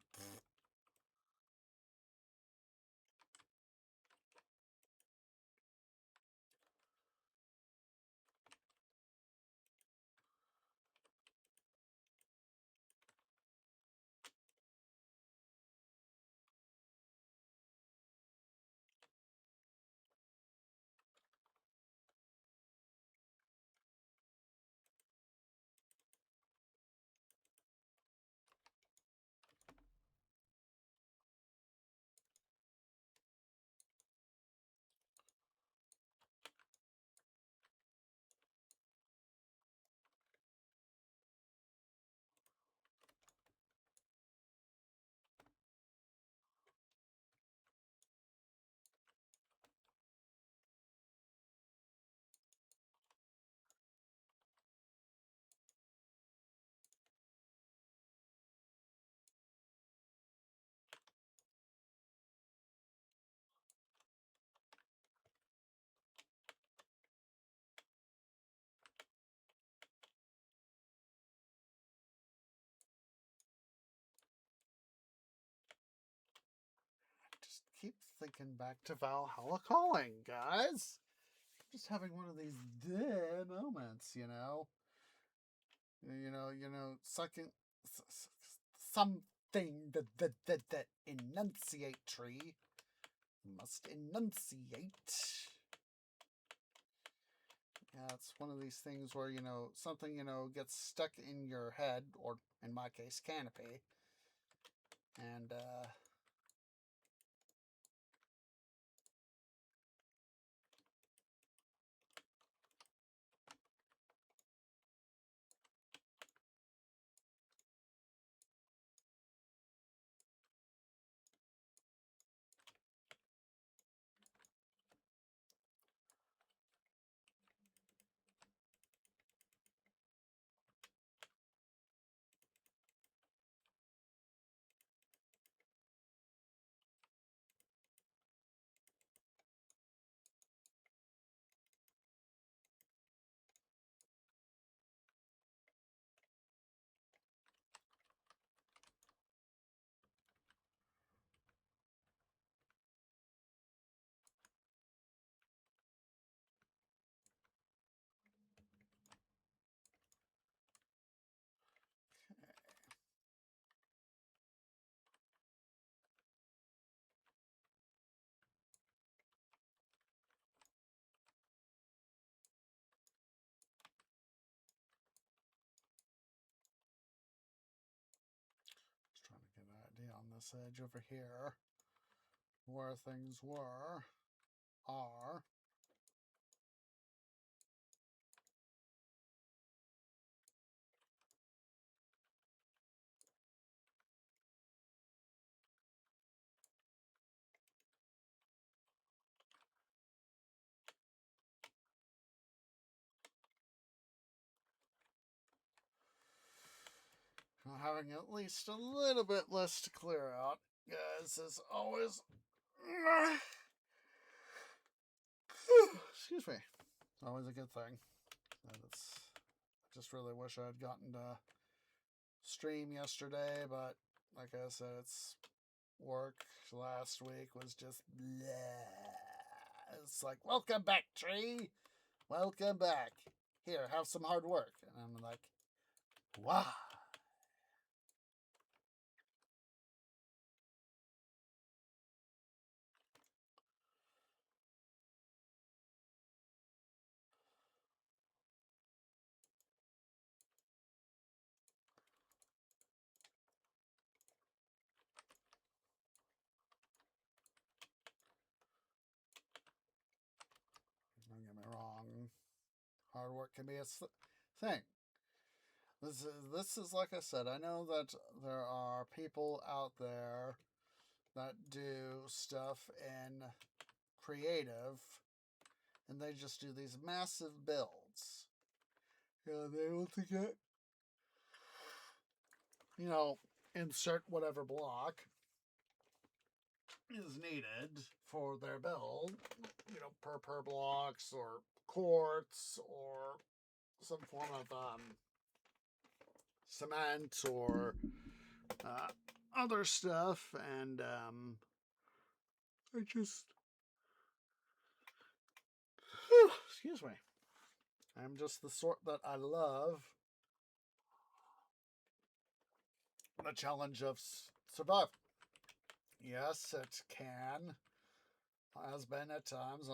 Just keep thinking back to Valhalla Calling, guys. Just having one of these moments, you know. Sucking something that enunciate tree must enunciate. Yeah, it's one of these things where something gets stuck in your head, or in my case, canopy, and message over here where things are. Having at least a little bit less to clear out, guys, is always. Excuse me. It's always a good thing. I just really wish I had gotten to stream yesterday, but like I said, it's work last week was just bleh. It's like, welcome back, tree. Welcome back. Here, have some hard work. And I'm like, wow. Don't get me wrong. Hard work can be a thing. This is like I said. I know that there are people out there that do stuff in creative, and they just do these massive builds. They able to get, insert whatever block is needed for their build, per blocks or quartz or some form of cement or other stuff, and I just excuse me. I'm just the sort that I love the challenge of survival. Yes, it has been at times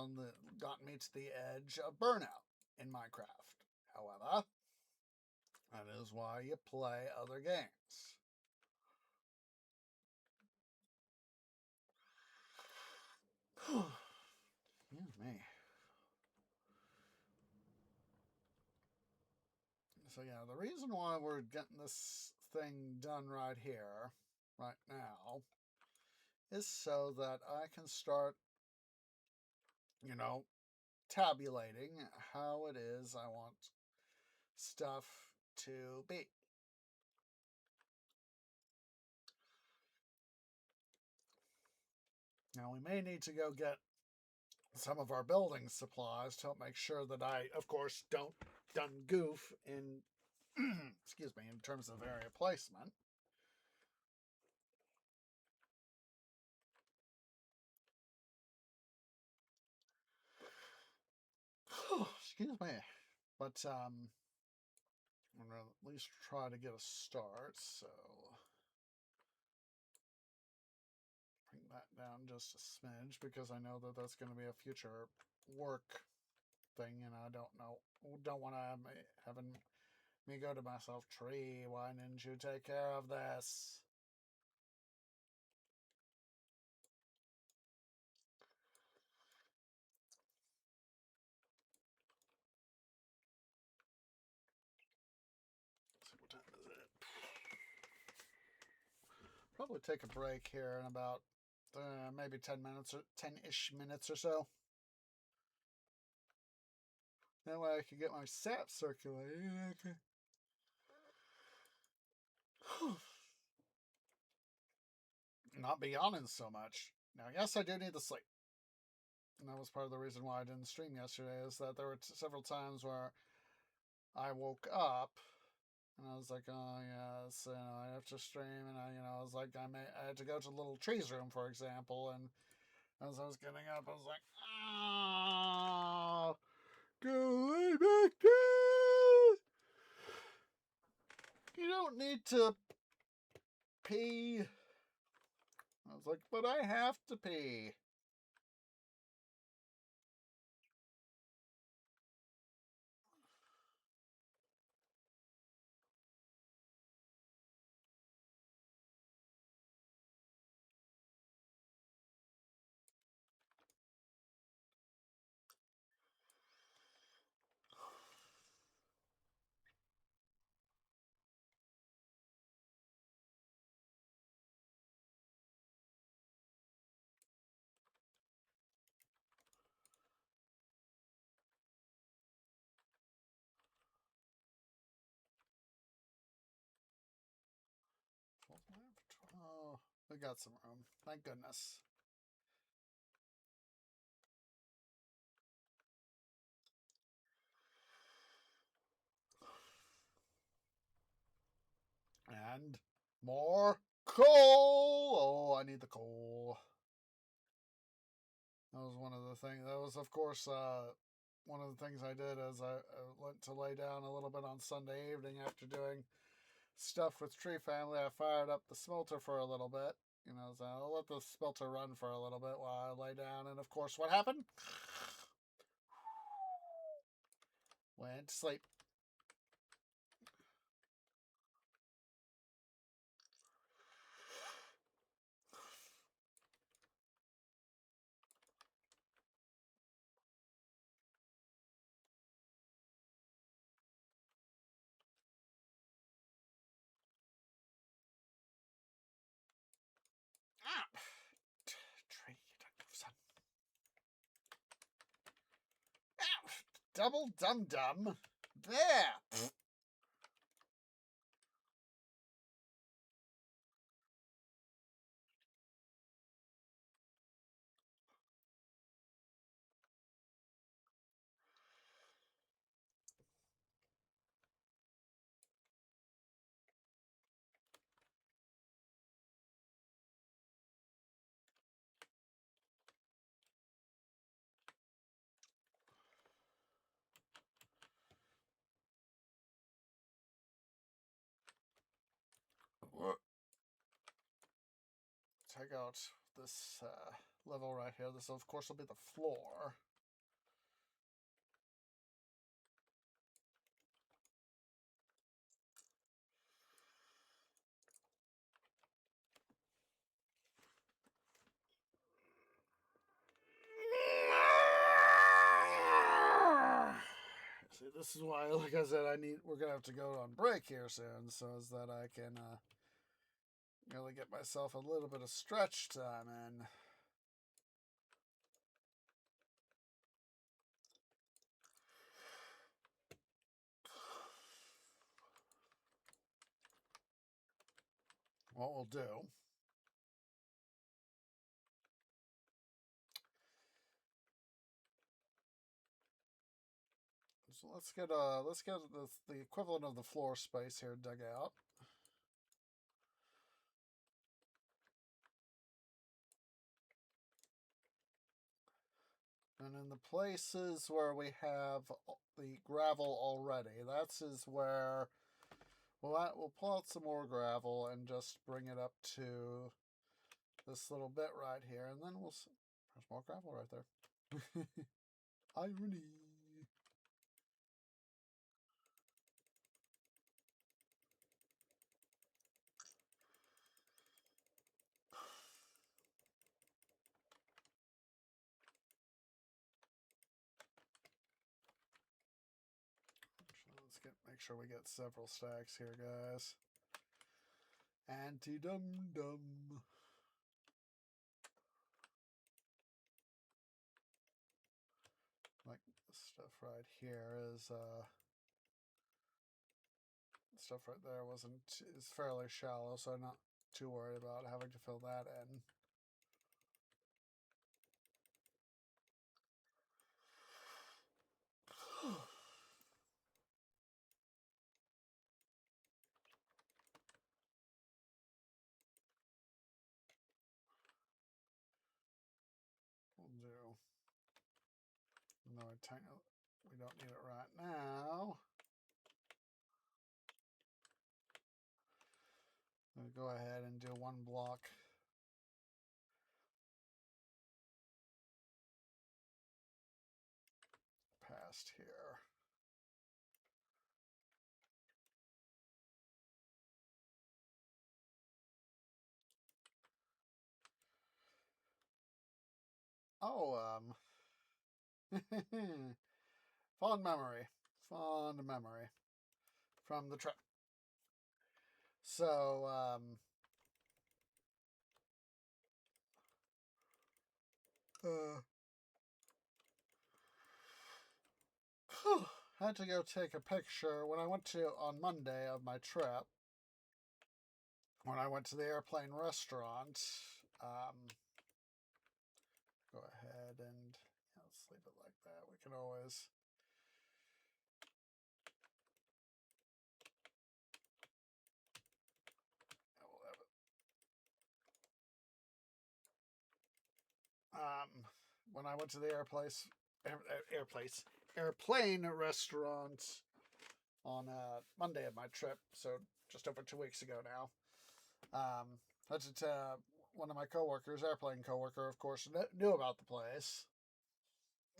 gotten me to the edge of burnout in Minecraft. However, that is why you play other games. Excuse me. So yeah, the reason why we're getting this thing done right here, right now, is so that I can start, tabulating how it is I want stuff to be. Now, we may need to go get some of our building supplies to make sure that I, of course, don't done goof in, excuse me, in terms of area placement. Excuse me. But, I'm going to at least try to get a start, so bring that down just a smidge, because I know that that's going to be a future work thing, and I don't want to having me go to myself, tree, why didn't you take care of this? Let's see, what time is it? Probably take a break here in about maybe 10 minutes or 10-ish minutes or so. That way I can get my sap circulating. Okay. Not be yawning so much. Now, yes, I do need the sleep. And that was part of the reason why I didn't stream yesterday, is that there were several times where I woke up and I was like, oh, yes, I have to stream. And I was like, I had to go to the little trees room, for example. And as I was getting up, I was like, oh, go lay back down. You don't need to pee. I was like, but I have to pee. We got some room. Thank goodness. And more coal. Oh, I need the coal. That was one of the things. That was, of course, one of the things I did as I went to lay down a little bit on Sunday evening after doing stuff with Tree Family. I fired up the smelter for a little bit. You know, so I'll let the smelter run for a little bit while I lay down. And of course, what happened? Went to sleep. Ah! Tree, son. Ah! Double dum dum. There. Check out this level right here. This, of course, will be the floor. See, this is why, like I said, we're gonna have to go on break here soon, so as that I can really get myself a little bit of stretch time in. What we'll do. So let's get the equivalent of the floor space here dug out. And in the places where we have the gravel already, that's is where we'll pull out some more gravel and just bring it up to this little bit right here, and then there's more gravel right there. Irony. Let's make sure we get several stacks here, guys. Anti-dum-dum. Like this stuff right here is stuff right there is fairly shallow, so I'm not too worried about having to fill that in. We'll do. No, we don't need it right now. I'll go ahead and do one block. Past here. Oh, fond memory from the trip. So, had to go take a picture when I went to on Monday of my trip. when I went to the airplane restaurant, um, go ahead and let's leave it like that. We can always. When I went to the airplane restaurant on Monday of my trip, so just over 2 weeks ago now. That's it. One of my coworkers, airplane coworker, of course, knew about the place,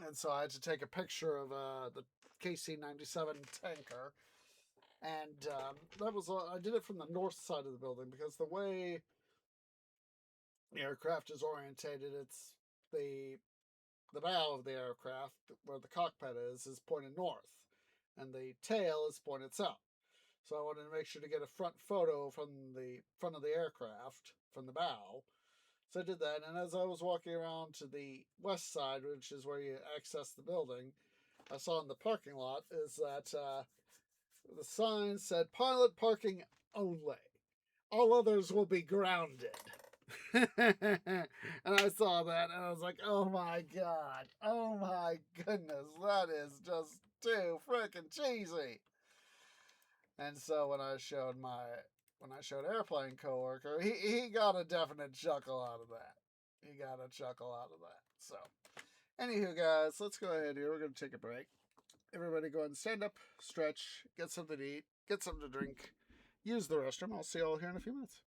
and so I had to take a picture of the KC-97 tanker, and that was I did it from the north side of the building because the way the aircraft is orientated, it's the bow of the aircraft where the cockpit is pointed north, and the tail is pointed south. So I wanted to make sure to get a front photo from the front of the aircraft from the bow. So I did that, and as I was walking around to the west side, which is where you access the building, I saw in the parking lot is that the sign said pilot parking only. All others will be grounded. And I saw that and I was like, oh my god. Oh my goodness. That is just too freaking cheesy. And so when I showed airplane coworker, he got a definite chuckle out of that. He got a chuckle out of that. So anywho guys, let's go ahead here. We're gonna take a break. Everybody go ahead and stand up, stretch, get something to eat, get something to drink, use the restroom. I'll see you all here in a few minutes.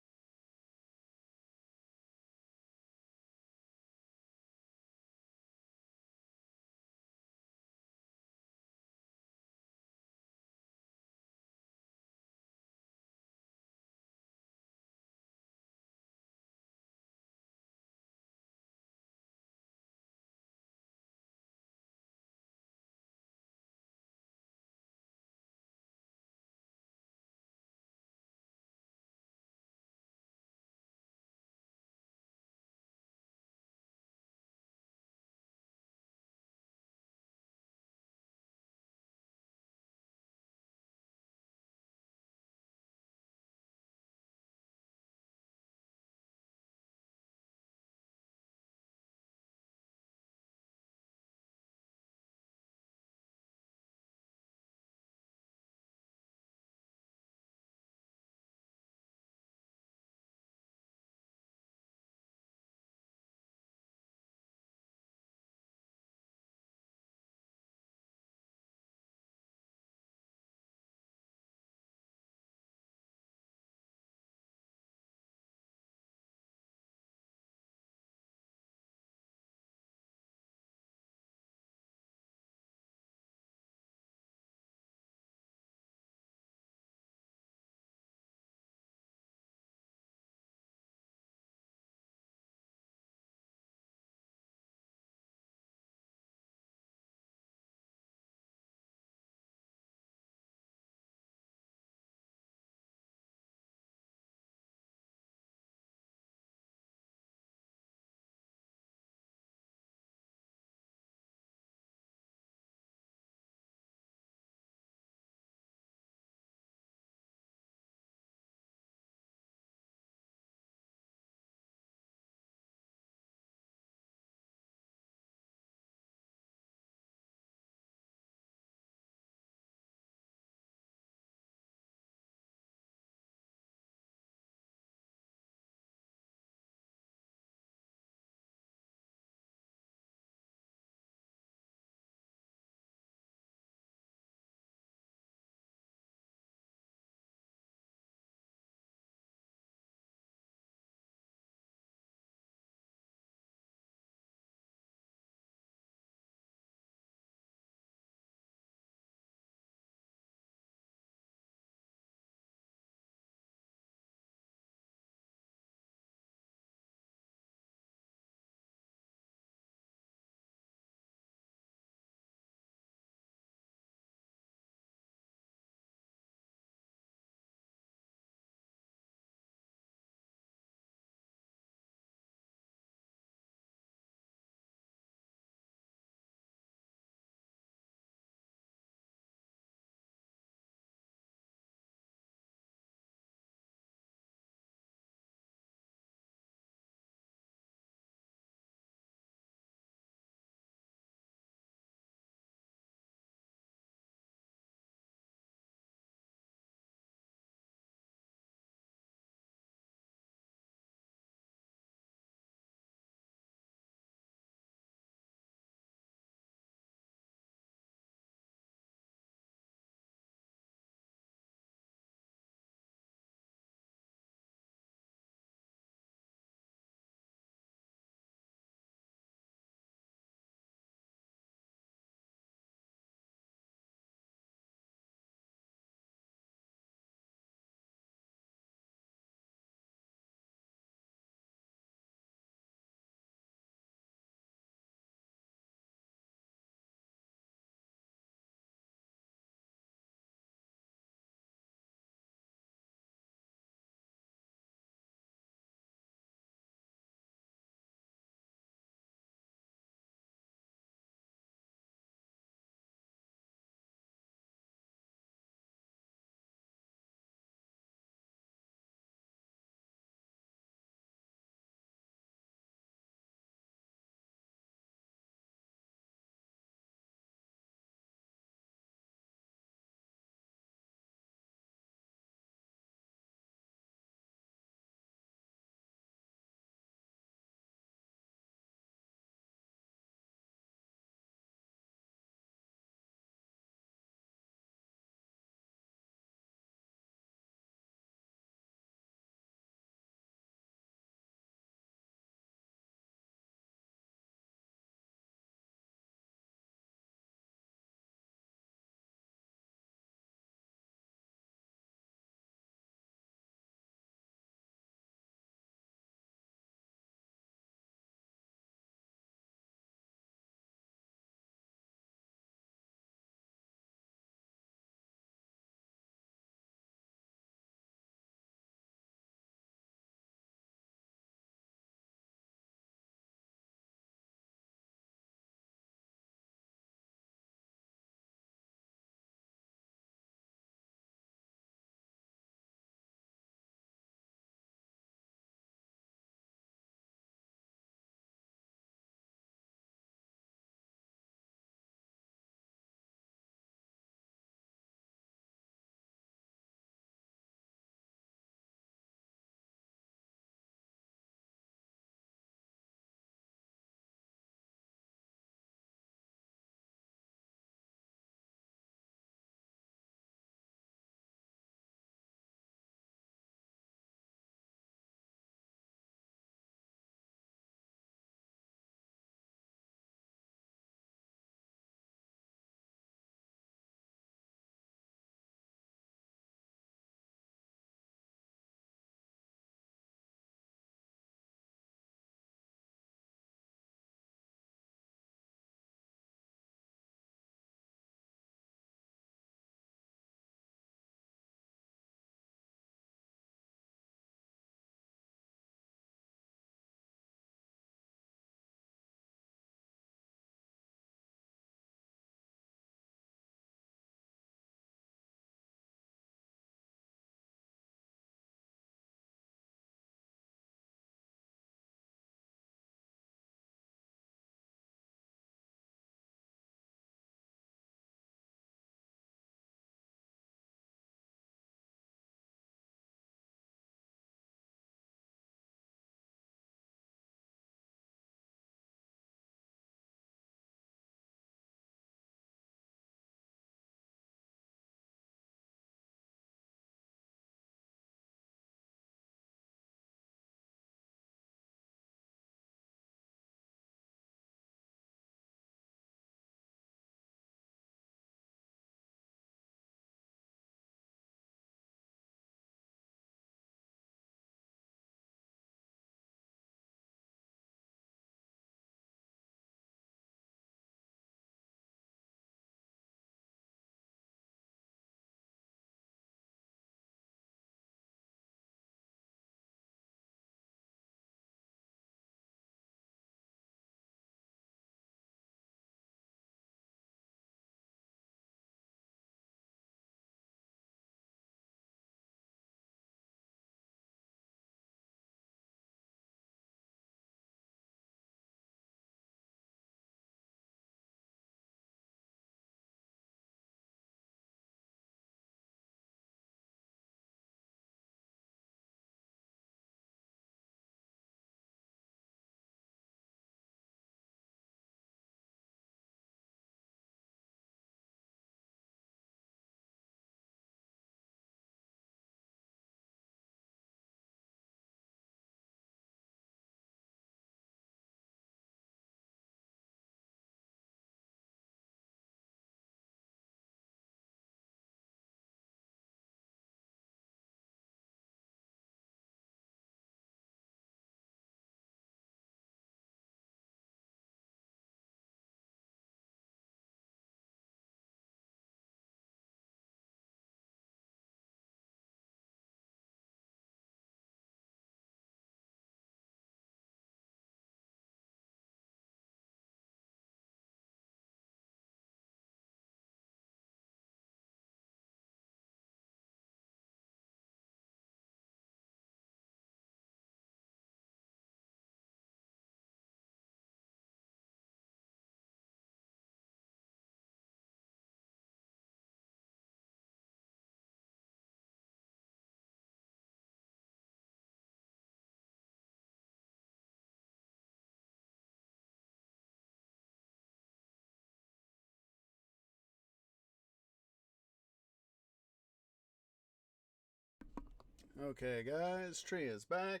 Okay, guys, tree is back.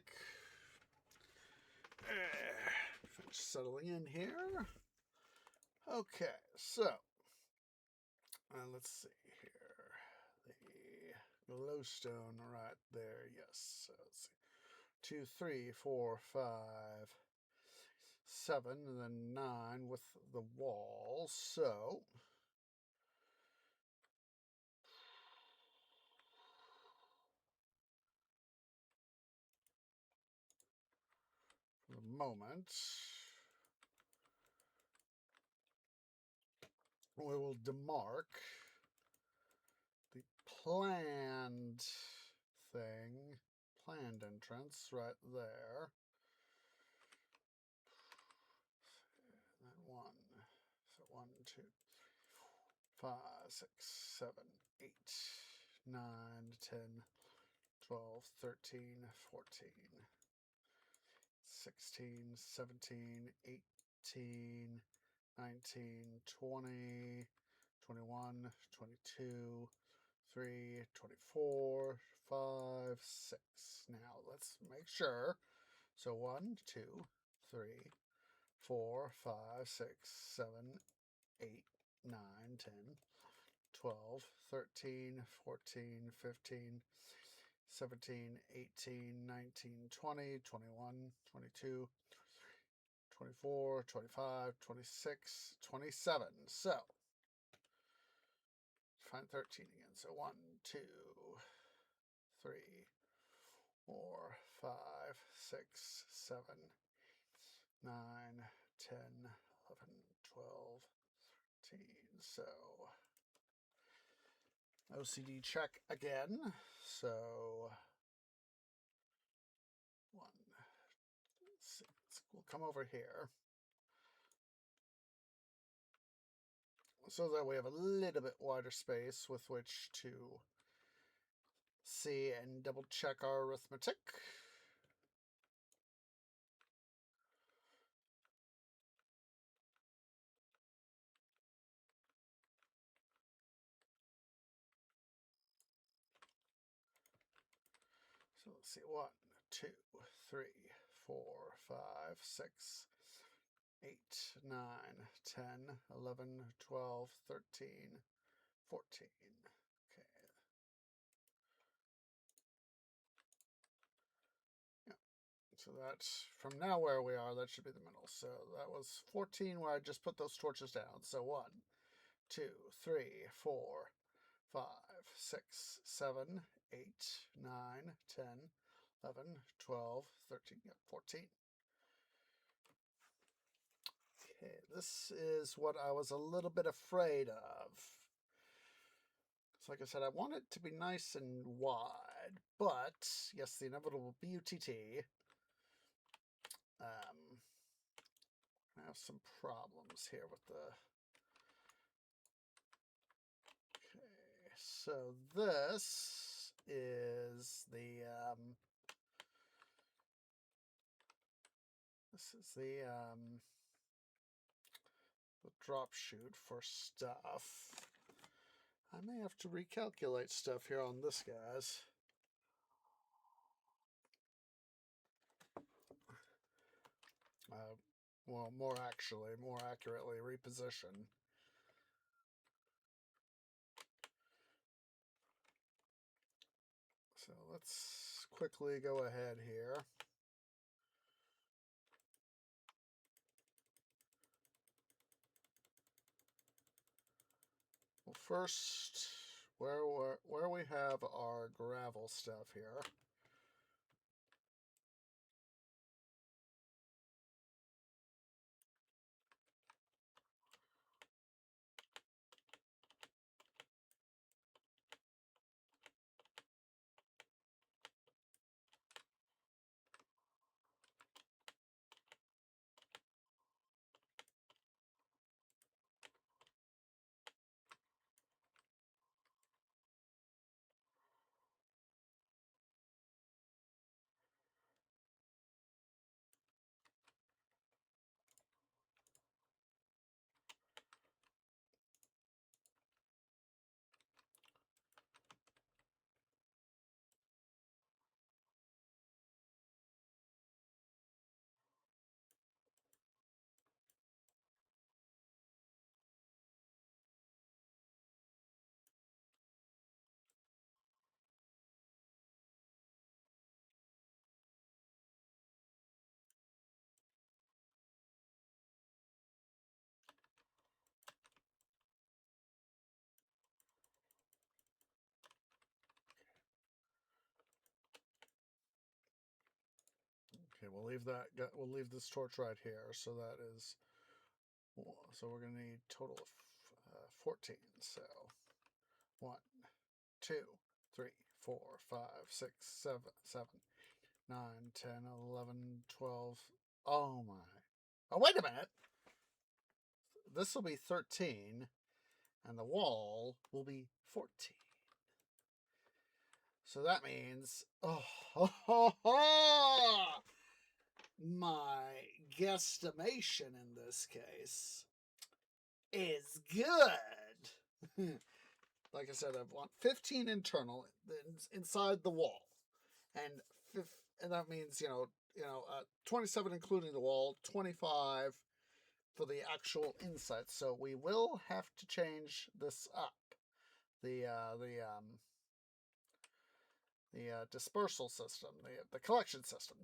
Finish settling in here. Okay, so let's see here. The glowstone right there. Yes. So let's see. 2, 3, 4, 5, 7, and then 9 with the wall. So for the moment, we will demark the planned planned entrance right there. That one. So 1, 2, 5, 6, 7, 8, 9, 10, 12, 13, 14, 16, 17, 18, 19, 20, 21, 22, 3, 24, 5, 6. Now let's make sure. So 1, 2, 3, 4, 5, 6, 7, 8, 9, 10, 12, 13, 14, 15, 17, 18, 19, 20, 21, 22, 24, 25, 26, 27. So, find 13 again. So 1, 2, 3, 4, 5, 6, 7, 9, 10, 11, 12, 13. So, OCD check again. So, 1, let's see. We'll come over here. So that we have a little bit wider space with which to see and double check our arithmetic. So let's see, 1, 2, 3, 4, 5, 6, 8, 9, 10, 11, 12, 13, 14. Okay. Yeah. So that's from now where we are, that should be the middle. So that was 14 where I just put those torches down. So 1, 2, 3, 4, 5, 6, 7, 8, 9, 10, 11, 12, 13, 14. Okay, this is what I was a little bit afraid of. So like I said, I want it to be nice and wide, but yes, the inevitable BUTT. I have some problems here with the... Okay, so this is the... This is the drop chute for stuff. I may have to recalculate stuff here on this, guys. Well, more accurately, reposition. So let's quickly go ahead here. Well, first, where we have our gravel stuff here. Okay, we'll leave that. We'll leave this torch right here. So that is. So we're gonna need a total of 14. So 1, 2, 3, 4, 5, 6, 7, 7, 9, 10, 11, 12. Oh my. Oh, wait a minute. This will be 13, and the wall will be 14. So that means, my guesstimation in this case is good. Like I said, I want 15 internal inside the wall, and that means 27 including the wall, 25 for the actual inside. So we will have to change this up. The dispersal system, the collection system.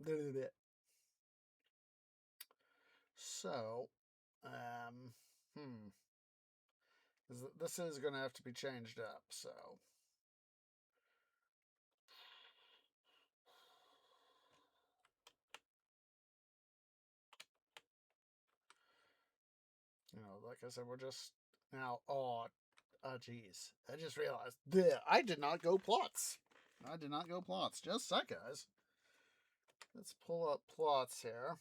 So, this is going to have to be changed up. So, like I said, we're just now. Oh, geez, I just realized I did not go plots. I did not go plots. Just a sec, guys. Let's pull up plots here.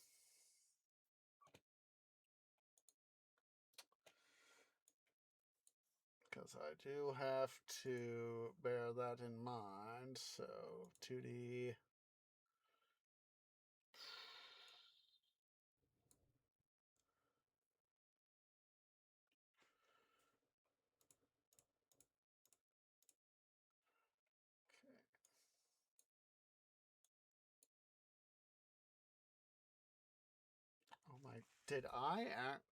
Because I do have to bear that in mind. So 2D. Oh my, did I act?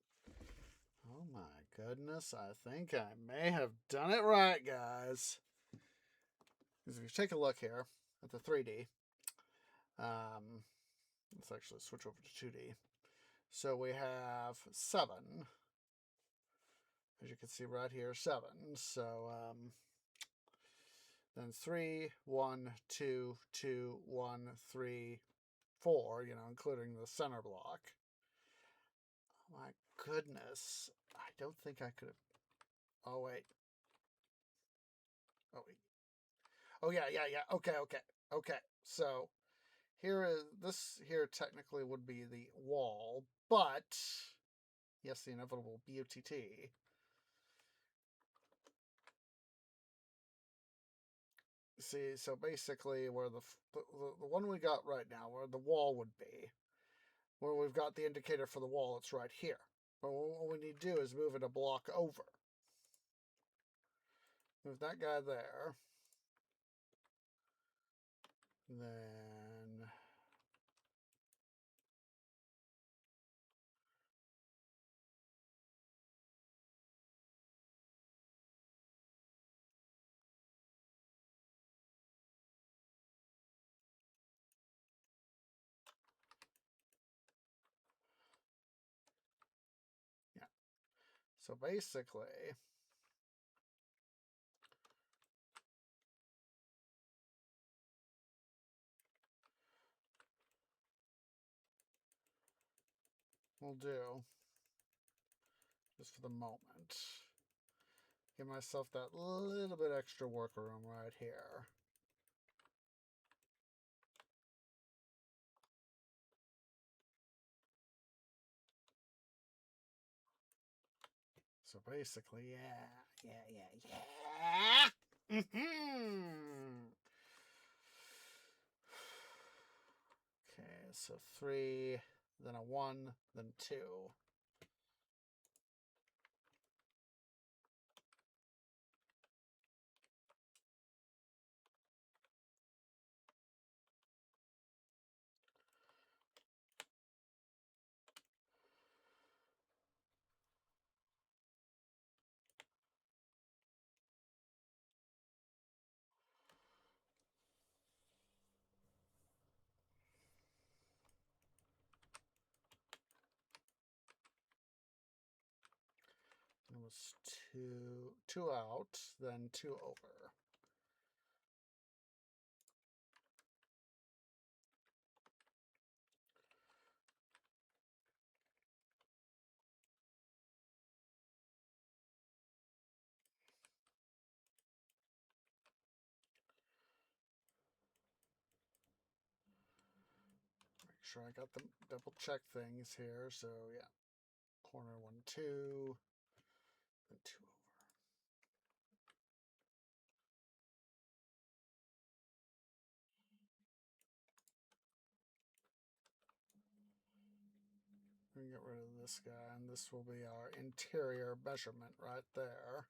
Oh my goodness, I think I may have done it right, guys. Because if you take a look here at the 3D, let's actually switch over to 2D. So we have 7. As you can see right here, 7. So then 3, 1, 2, 2, 1, 3, 4, including the center block. Oh my goodness. I don't think I could have. Oh, wait. Oh, wait. Oh, yeah. Okay. So this here technically would be the wall, but yes, the inevitable BUTT. See, so basically where the one we got right now, where the wall would be, where we've got the indicator for the wall, it's right here. But what we need to do is move it a block over. Move that guy there. Then yeah. So basically, we'll do, just for the moment, give myself that little bit extra work room right here. So basically, yeah. Okay, so 3, then a 1, then 2. It was 2 out, then 2 over. sure I got the double check things here. So yeah, corner 1, 2, and 2 over. We get rid of this guy, and this will be our interior measurement right there.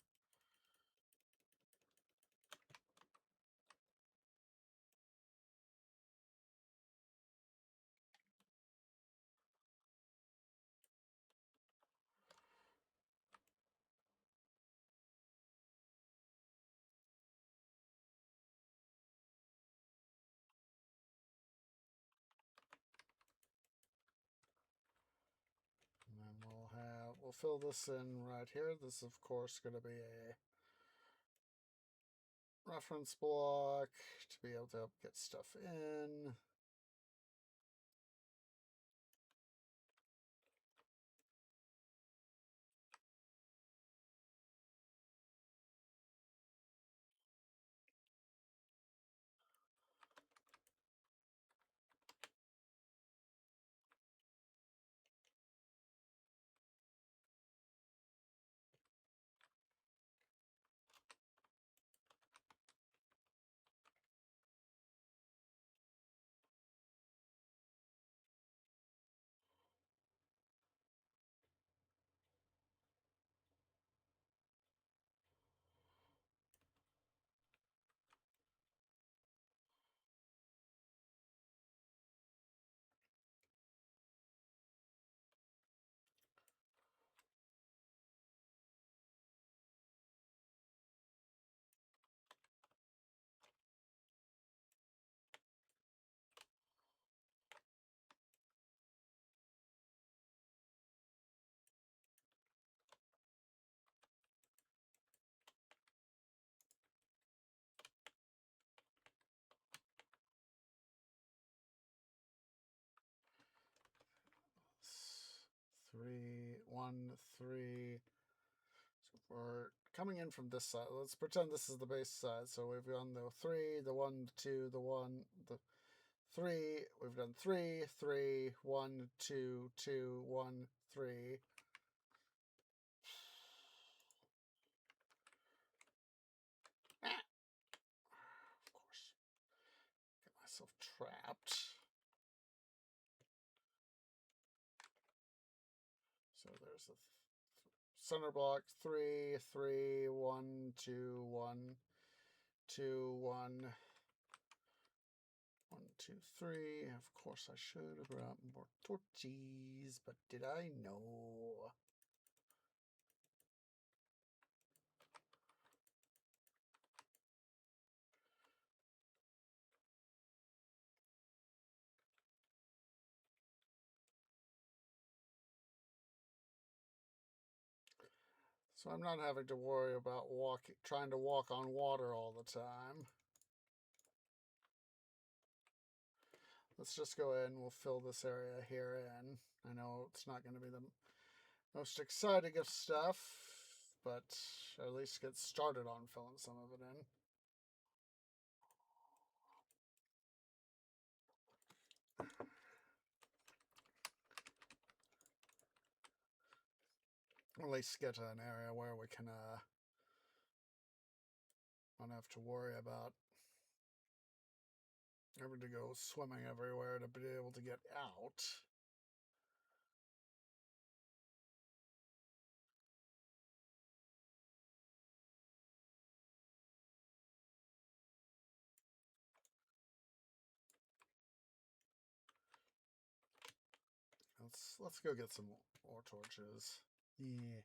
And then we'll fill this in right here. This is of course going to be a reference block to be able to get stuff in. Three, 1, 3. So we're coming in from this side. Let's pretend this is the base side. So we've done the 3, the 1, the 2, the 1, the 3. We've done 3, 3, 1, 2, 2, 1, 3. Ah, of course. Get myself trapped. So there's the center block 3, 3, 1, 2, 1, 2, 1, 1, 2, 3. Of course, I should have brought more torches, but did I know? So I'm not having to worry about trying to walk on water all the time. Let's just go ahead and we'll fill this area here in. I know it's not going to be the most exciting of stuff, but at least get started on filling some of it in. At least get to an area where we can not have to worry about having to go swimming everywhere to be able to get out. Let's go get some more torches. Yeah.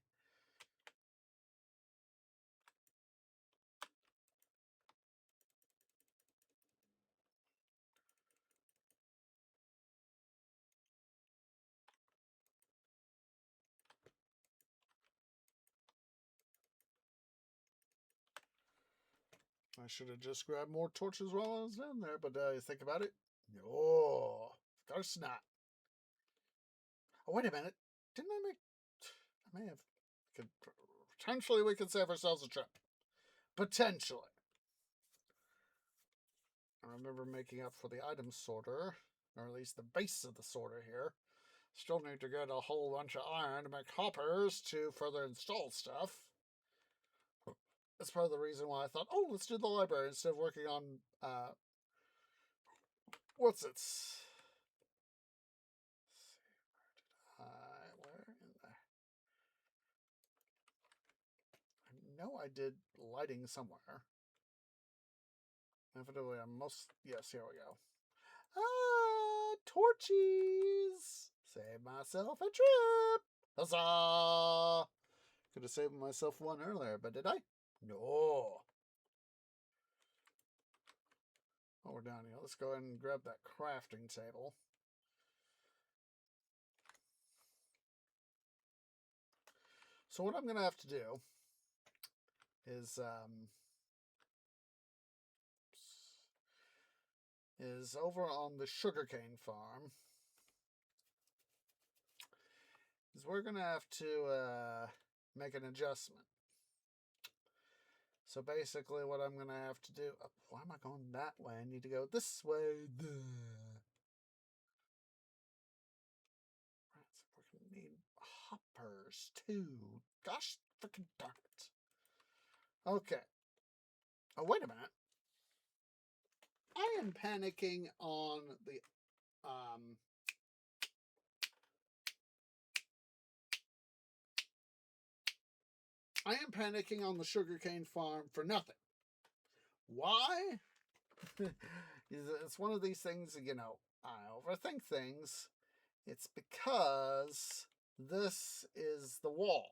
I should have just grabbed more torches while I was down there, but you think about it? No, of course not. Oh, wait a minute. Didn't I may have. Potentially, we could save ourselves a trip. Potentially. I remember making up for the item sorter or at least the base of the sorter here. Still need to get a whole bunch of iron to make hoppers to further install stuff. That's part of the reason why I thought, oh, let's do the library instead of working on, what's it? Where in there? I know I did lighting somewhere. Inevitably, yes, here we go. Torchies! Save myself a trip! Huzzah! Could have saved myself one earlier, but did I? No. Oh, we're down here. Let's go ahead and grab that crafting table. So what I'm going to have to do is over on the sugarcane farm, is we're going to have to make an adjustment. So basically what I'm going to have to do... why am I going that way? I need to go this way. We're going to need hoppers too. Gosh freaking darn it. Okay. Oh, wait a minute. I am panicking on the... I am panicking on the sugarcane farm for nothing. Why? It's one of these things, you know, I overthink things. It's because this is the wall.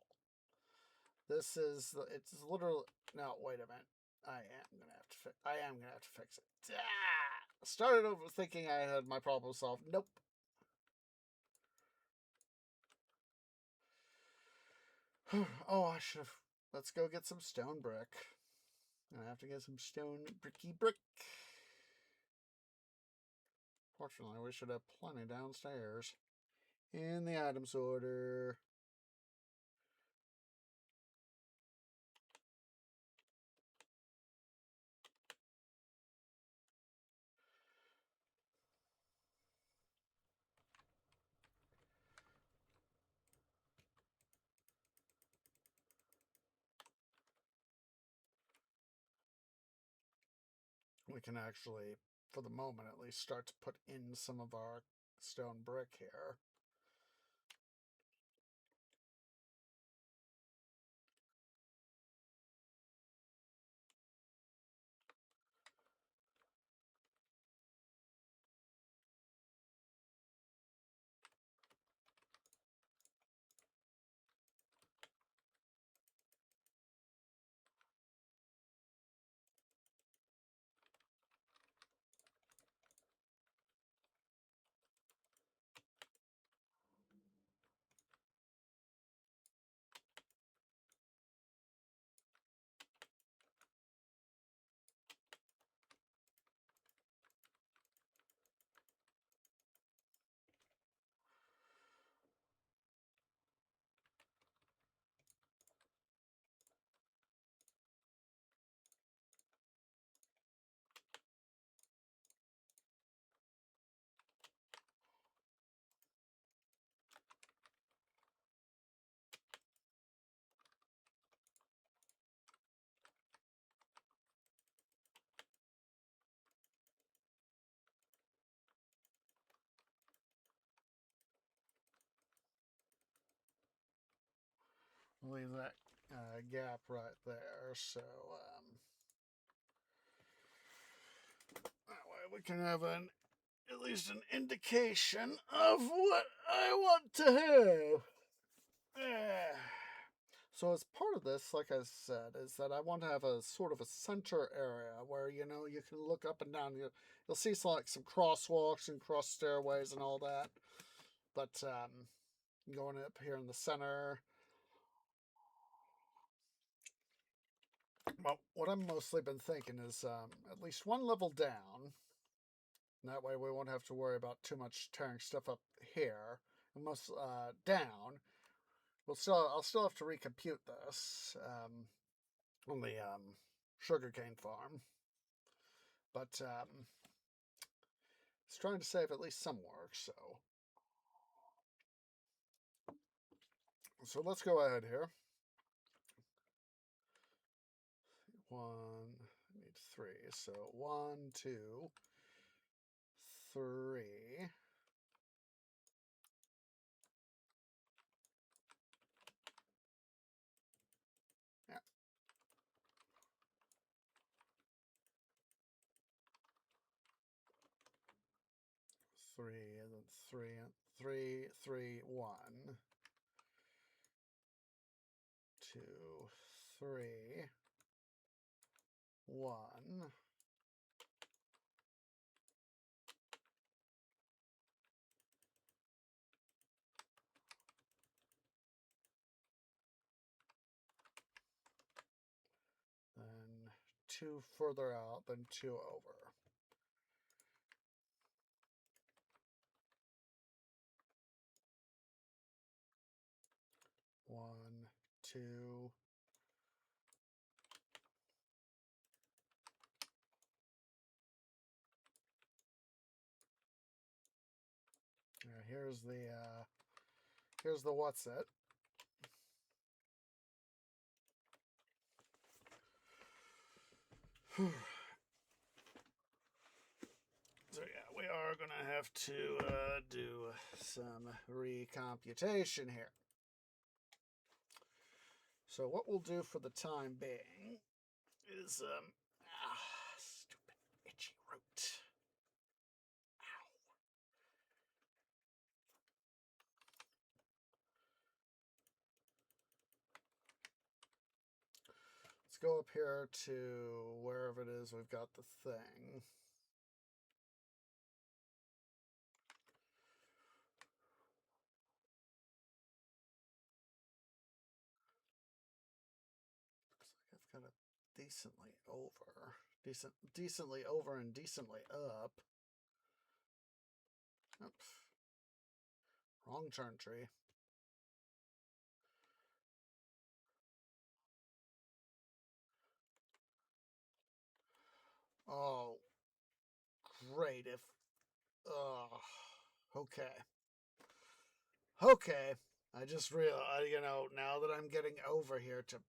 It's literally... No, wait a minute. I am gonna have to fix it. Started over thinking I had my problem solved. Nope. Oh, I should have... Let's go get some stone brick. I have to get some stone brick. Fortunately, we should have plenty downstairs. In the items order. We can actually, for the moment at least, start to put in some of our stone brick here. Leave that gap right there, so that way we can have at least an indication of what I want to have. So as part of this, like I said, is that I want to have a sort of a center area where, you know, you can look up and down. You'll see like some crosswalks and cross stairways and all that. But going up here in the center. Well, what I've mostly been thinking is at least one level down. And that way we won't have to worry about too much tearing stuff up here. And most down. I'll still have to recompute this on the sugarcane farm. But It's trying to save at least some work, so let's go ahead here. 1, I need 3, so 1, 2, 3. Yeah. 3, and then 3, 3, 3, 1. 2, 3, 1. Then 2 further out, then 2 over. 1, 2. Here's the what's it. So yeah, we are gonna have to do some recomputation here. So what we'll do for the time being is stupid itchy root. Ow. Let's go up here to wherever it is we've got the thing. Looks like I've got it decently over. Decently over and decently up. Oops. Wrong turn tree. Oh, great. Okay. Okay. I just realized, now that I'm getting over here to,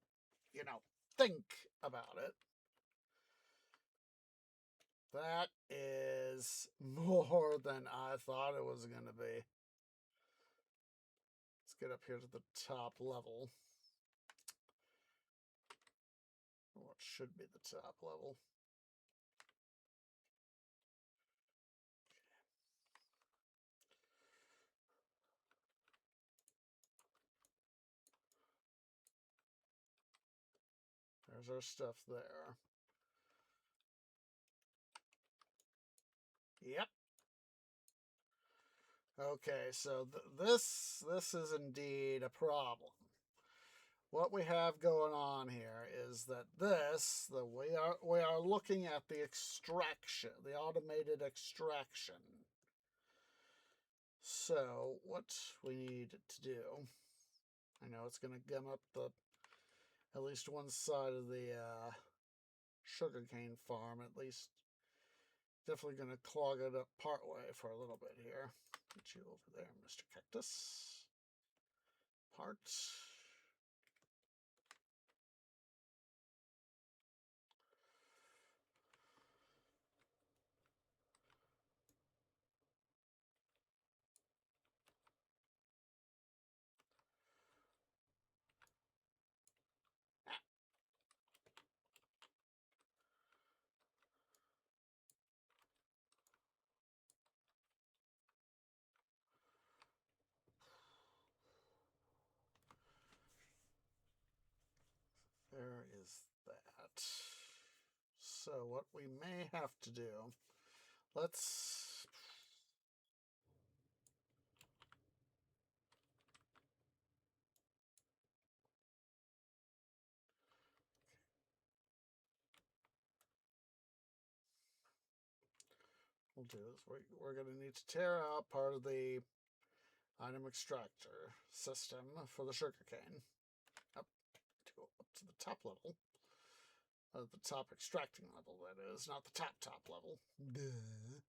think about it, that is more than I thought it was going to be. Let's get up here to the top level. What should be the top level. There's our stuff there. Yep. Okay, so this is indeed a problem. What we have going on here is that we are looking at the extraction, the automated extraction. So what we need to do, I know it's going to gum up at least one side of the sugarcane farm, at least. Definitely going to clog it up partway for a little bit here. Get you over there, Mr. Cactus. Part. There is that. So what we may have to do, let's we'll do is we're going to need to tear out part of the item extractor system for the sugarcane up to the top level. The top extracting level, that is, not the top level. Duh.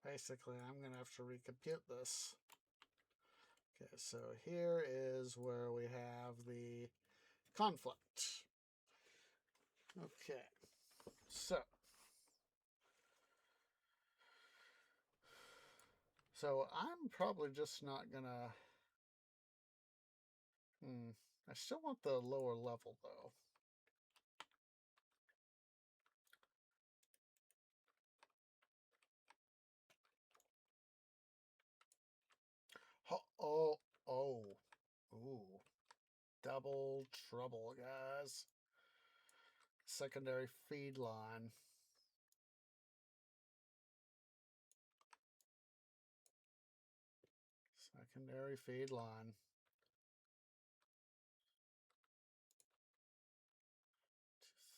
basically I'm going to have to recompute this. Okay, so here is where we have the conflict. Okay, so I'm probably just not gonna. I still want the lower level though. Ooh, double trouble, guys. Secondary feed line. Secondary feed line.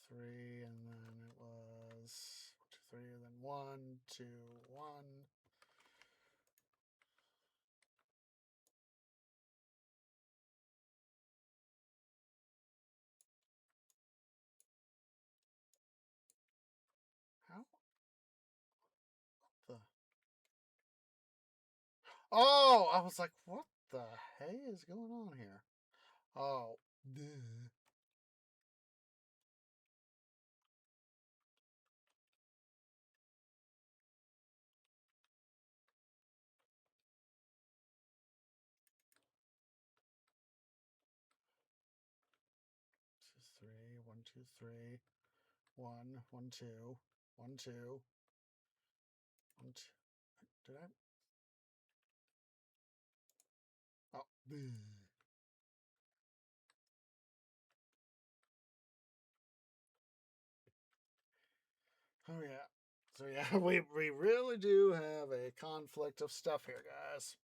2, 3, and then it was 2, 3, and then 1, 2, 1. How? The. Oh, I was like, what the hey is going on here? Oh, duh. 2, 3, 1, 2, 3, 1, 1, 2, 1, 2, 1, 2. Did I? Oh, duh. Oh yeah. So yeah, we really do have a conflict of stuff here, guys.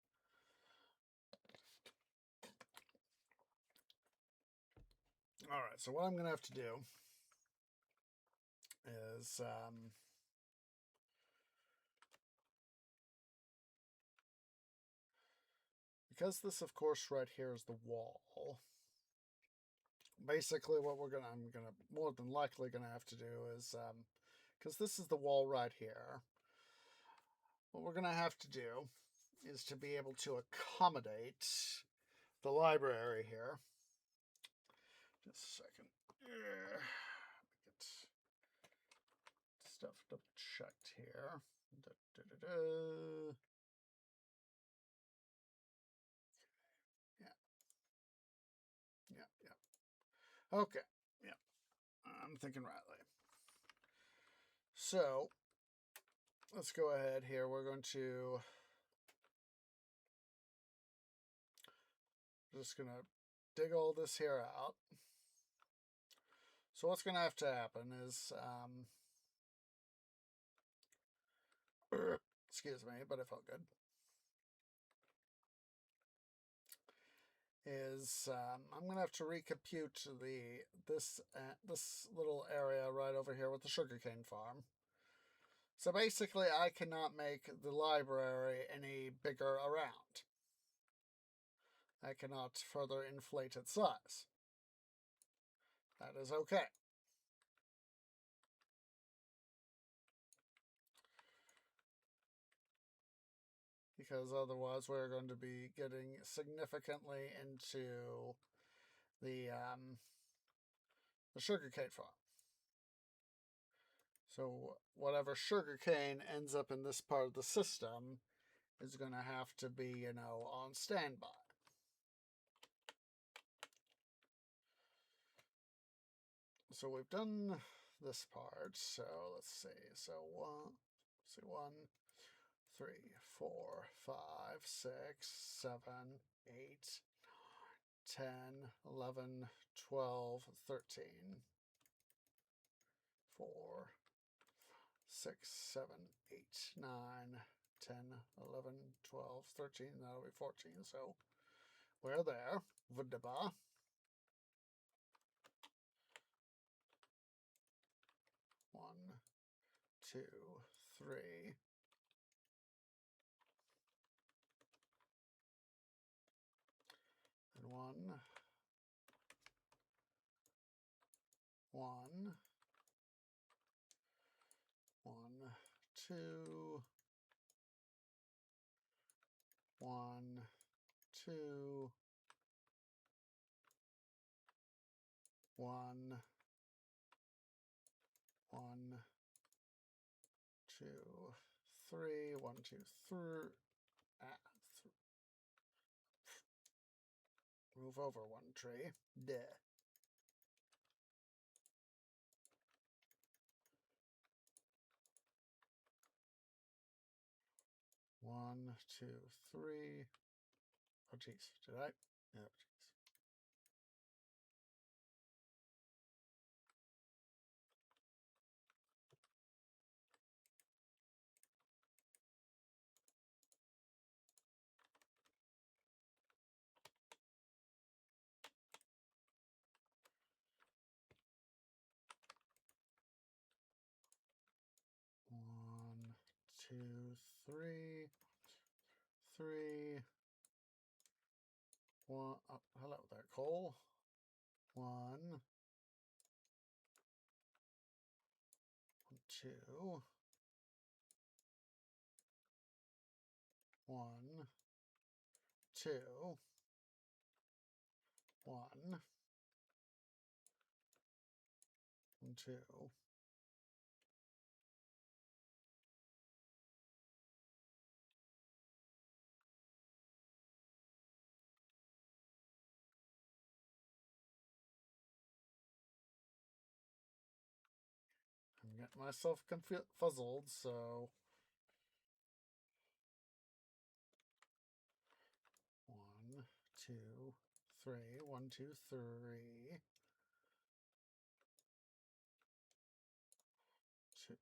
All right. So what I'm gonna have to do is because this, of course, right here is the wall. Basically, what I'm gonna more than likely gonna have to do is because this is the wall right here. What we're gonna have to do is to be able to accommodate the library here. Just a second. Get stuff double checked here. Da, da, da, da. Yeah. Okay. Yeah. I'm thinking rightly. So let's go ahead here. We're going to just gonna dig all this here out. So what's gonna have to happen is excuse me, but it felt good. Is I'm gonna have to recompute this little area right over here with the sugarcane farm. So basically, I cannot make the library any bigger around. I cannot further inflate its size. That is okay. Because otherwise we're going to be getting significantly into the sugarcane farm. So whatever sugarcane ends up in this part of the system is going to have to be, on standby. So we've done this part. So let's see. So 1, 3, 4, 5, 6, 7, 8, 10, 11, 12, 13. 4, 6, 7, 8, 9, 10, 11, 12, 13. That'll be 14. So we're there. Wunderbar. 1, 2, 3. And 1, 1, 1, 2, 1, 2, 1, 1, 2, 3, 1, 2, 3. Move over one tree. Duh. One, two, three. Oh, geez. Did I? Oh, geez. One, two, three. 3. 1. Oh, hello there, Cole. 1, 2, 1, 2, 1, 2. I'm getting myself confuzzled, so 1, 2, 3. 1, 2, 3. 2.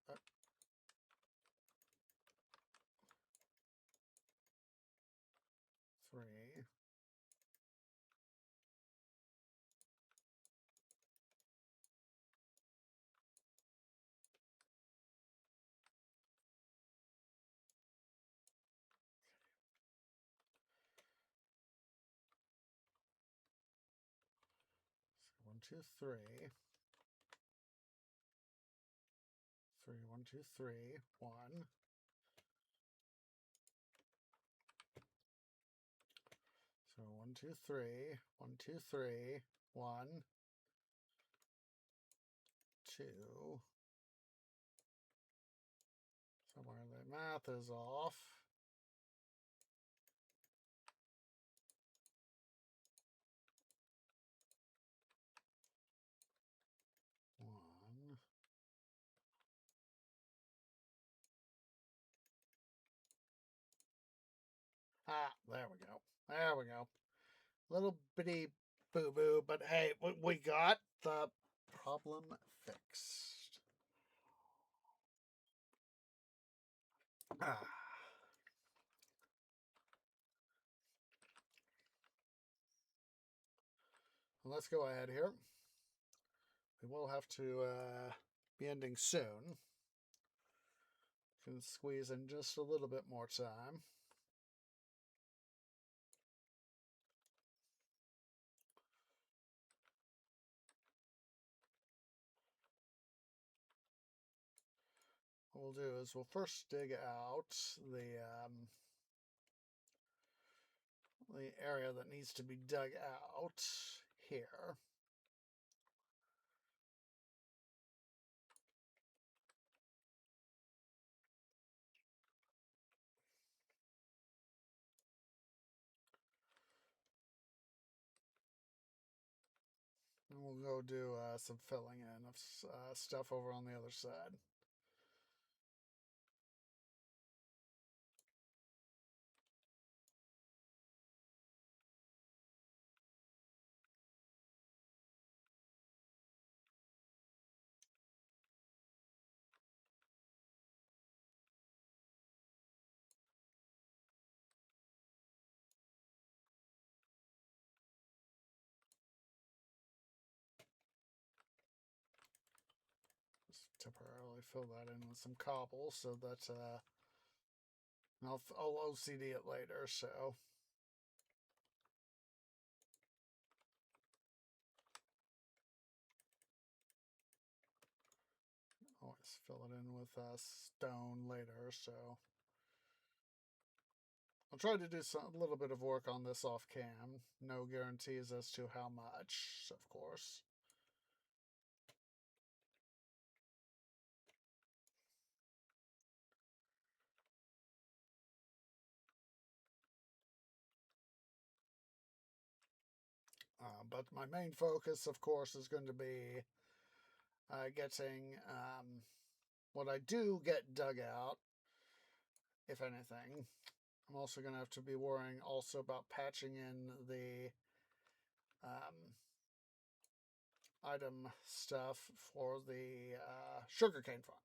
3. 1, 2, 3. 3. 1, 2, 3. 1. So 1, 2, 3. 1, 2, 3. 1, 2. Somewhere the math is off. 1. Ah, there we go. There we go. Little bitty boo-boo, but hey, we got the problem fixed. Ah. Let's go ahead here. We will have to be ending soon. Can squeeze in just a little bit more time. What we'll do is we'll first dig out the area that needs to be dug out here. And we'll go do some filling in of stuff over on the other side. Just temporarily fill that in with some cobble so that I'll OCD it later, so. Always fill it in with stone later, so. I'll try to do a little bit of work on this off cam. No guarantees as to how much, of course. But my main focus, of course, is going to be getting what I do get dug out, if anything. I'm also going to have to be worrying also about patching in the item stuff for the sugarcane farm.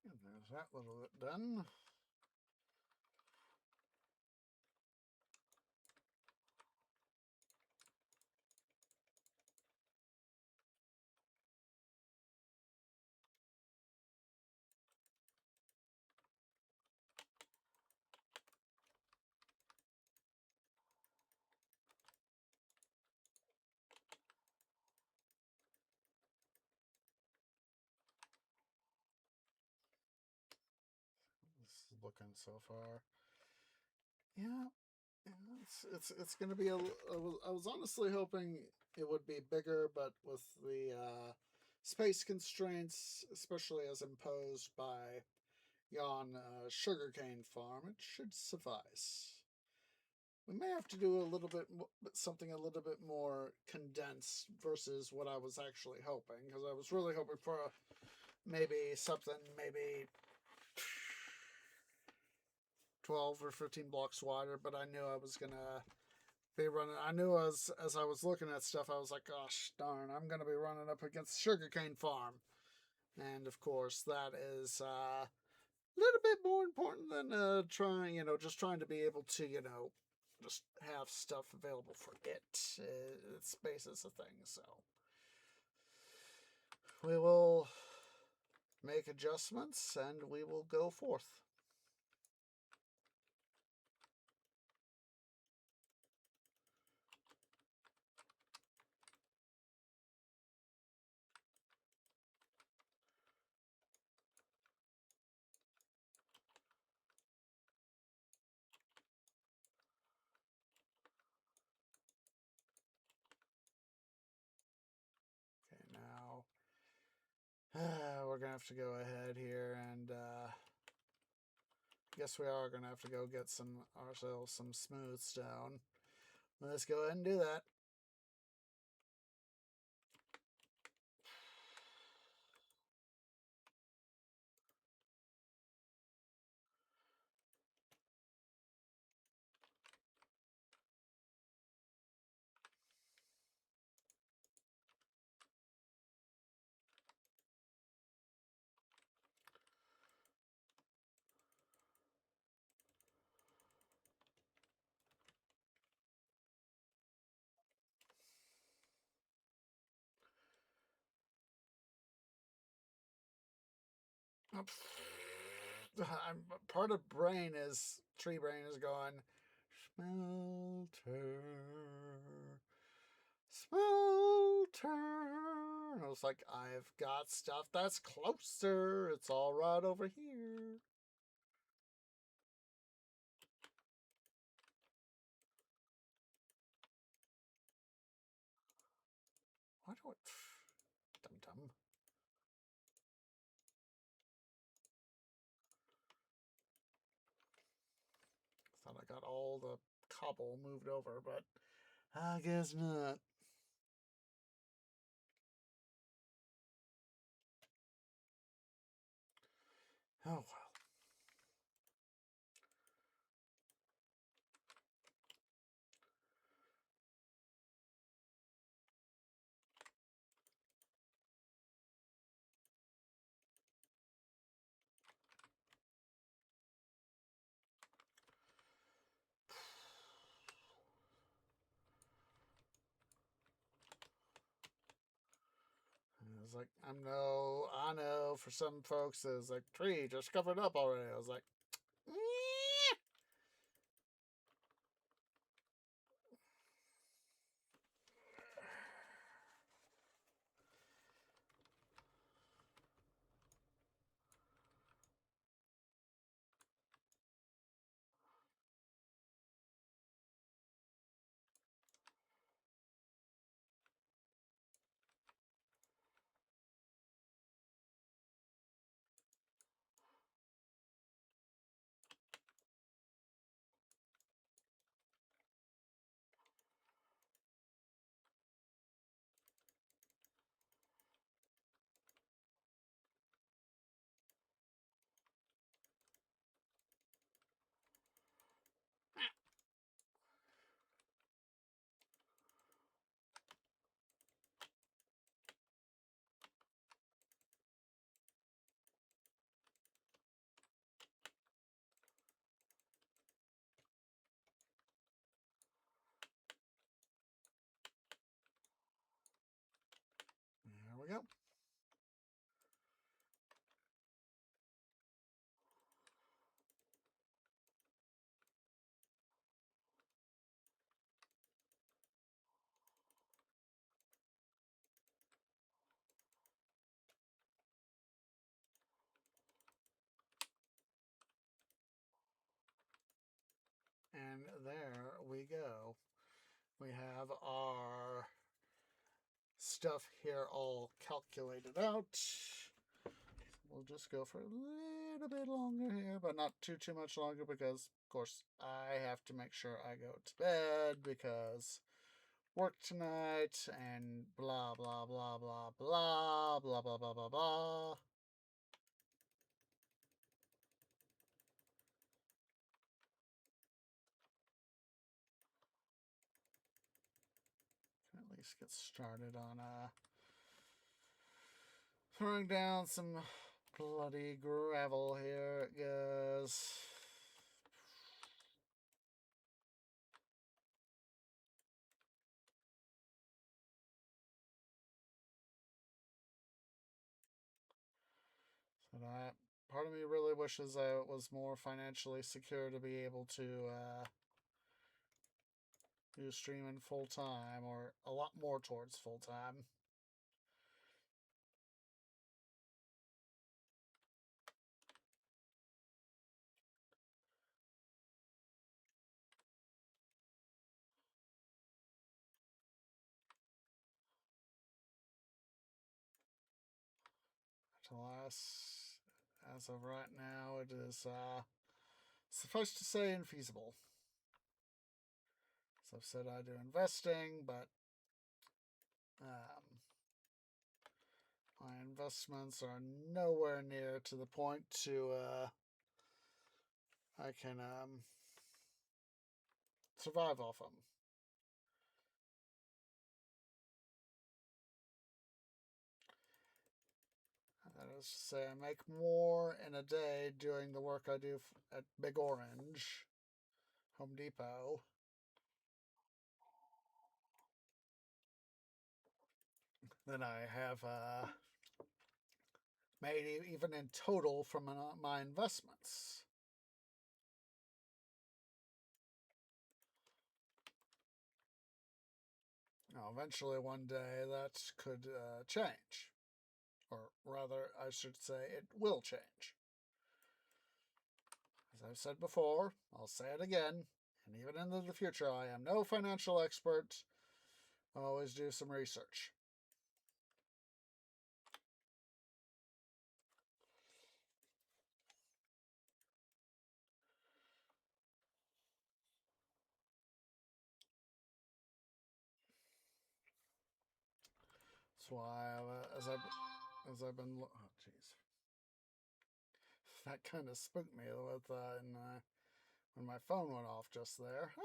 And there's that little bit done. This is looking so far. Yeah, it's going to be I was honestly hoping it would be bigger, but with the space constraints, especially as imposed by yon sugarcane farm, it should suffice. We may have to do a little bit something a little bit more condensed versus what I was actually hoping, because I was really hoping for maybe something maybe 12 or 15 blocks wider, but I knew I was gonna be running. I knew as I was looking at stuff, I was like, gosh darn, I'm gonna be running up against sugarcane farm, and of course that is a little bit more important than trying, just trying to be able to, just have stuff available for it. Space is a thing, so we will make adjustments and we will go forth. Okay, now we're gonna have to go ahead here and guess we are gonna have to go get ourselves some smooth stone. Let's go ahead and do that. I'm part of tree brain is going smelter, smelter. I was like, I've got stuff that's closer. It's all right over here. Why do it? Dum dum. Thought I got all the cobble moved over, but I guess not. Oh well. It's like, I know for some folks it's like, tree just covered up already. I was like, there we go. And there we go. We have our stuff here all calculated out. We'll just go for a little bit longer here, but not too much longer because, of course, I have to make sure I go to bed because work tonight and blah blah blah blah blah blah blah blah blah blah. Can at least get started on throwing down some bloody gravel. Here it goes. So that part of me really wishes I was more financially secure to be able to do streaming full time or a lot more towards full time. Alas, as of right now, it is suffice to say infeasible. As I've said, I do investing, but my investments are nowhere near to the point to I can survive off them. That is to say, I make more in a day doing the work I do at Big Orange, Home Depot, than I have made even in total from my investments. Now, eventually, one day, that could change. Or rather, I should say, it will change. As I've said before, I'll say it again, and even into the future, I am no financial expert. I always do some research. That's why, as I've been, oh jeez, that kind of spooked me with when my phone went off just there. Ah!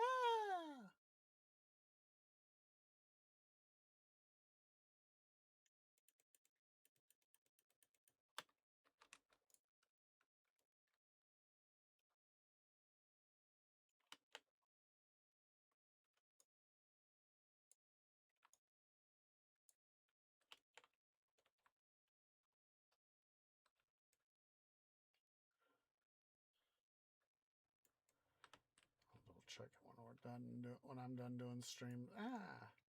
I'll check it when we're done. When I'm done doing stream.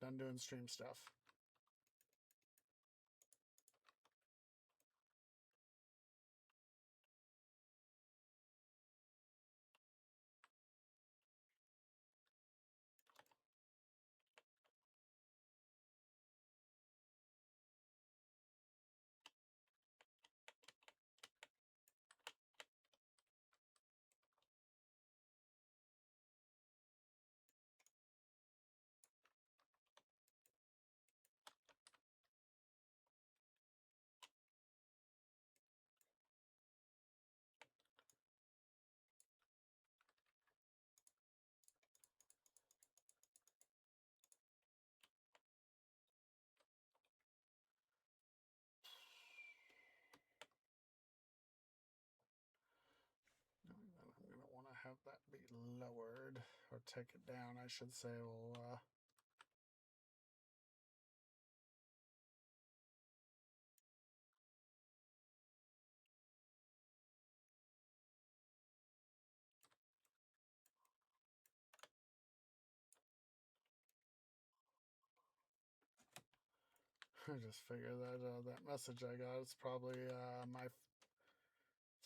Done doing stream stuff. I'm going to want to have that be lowered, or take it down, I should say. We'll, I just figure that that message I got is probably my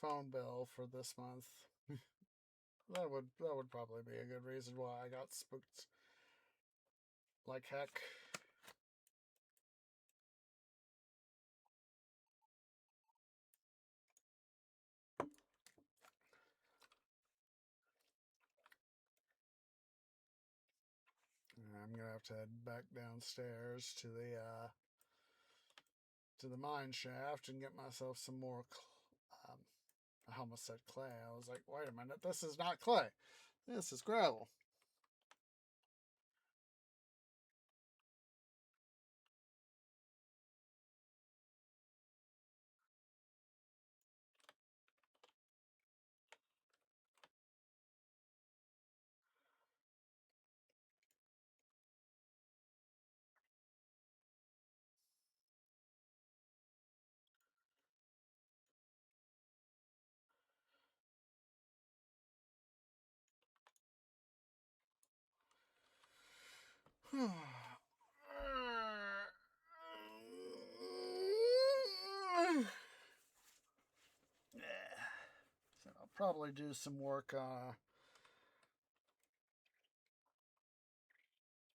phone bill for this month. That would probably be a good reason why I got spooked like heck. I'm gonna have to head back downstairs to the mine shaft and get myself some more. I almost said clay. I was like, wait a minute, this is not clay. This is gravel. So I'll probably do some work.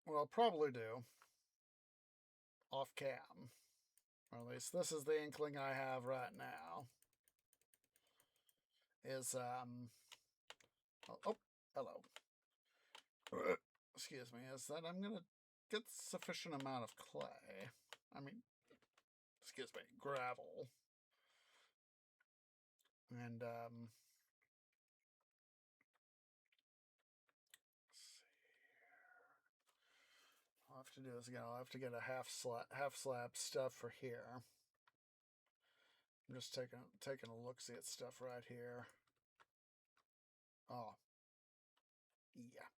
What I'll probably do off cam, or at least this is the inkling I have right now, is oh, hello. Excuse me. Is that I'm gonna get sufficient amount of clay. I mean, excuse me, gravel, and I'll have to do this again. I'll have to get a half slab stuff for here. I'm just taking a look, see at stuff right here. Oh, yeah,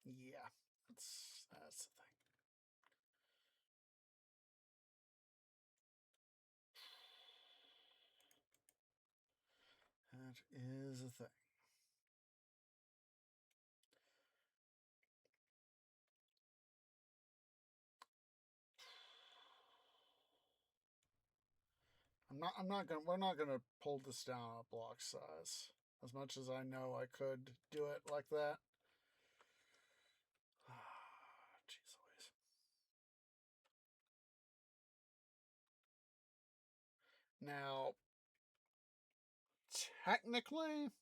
yeah. That's the thing. is a thing. We're not gonna pull this down a block size. As much as I know I could do it like that. Jeez Louise. Now, technically,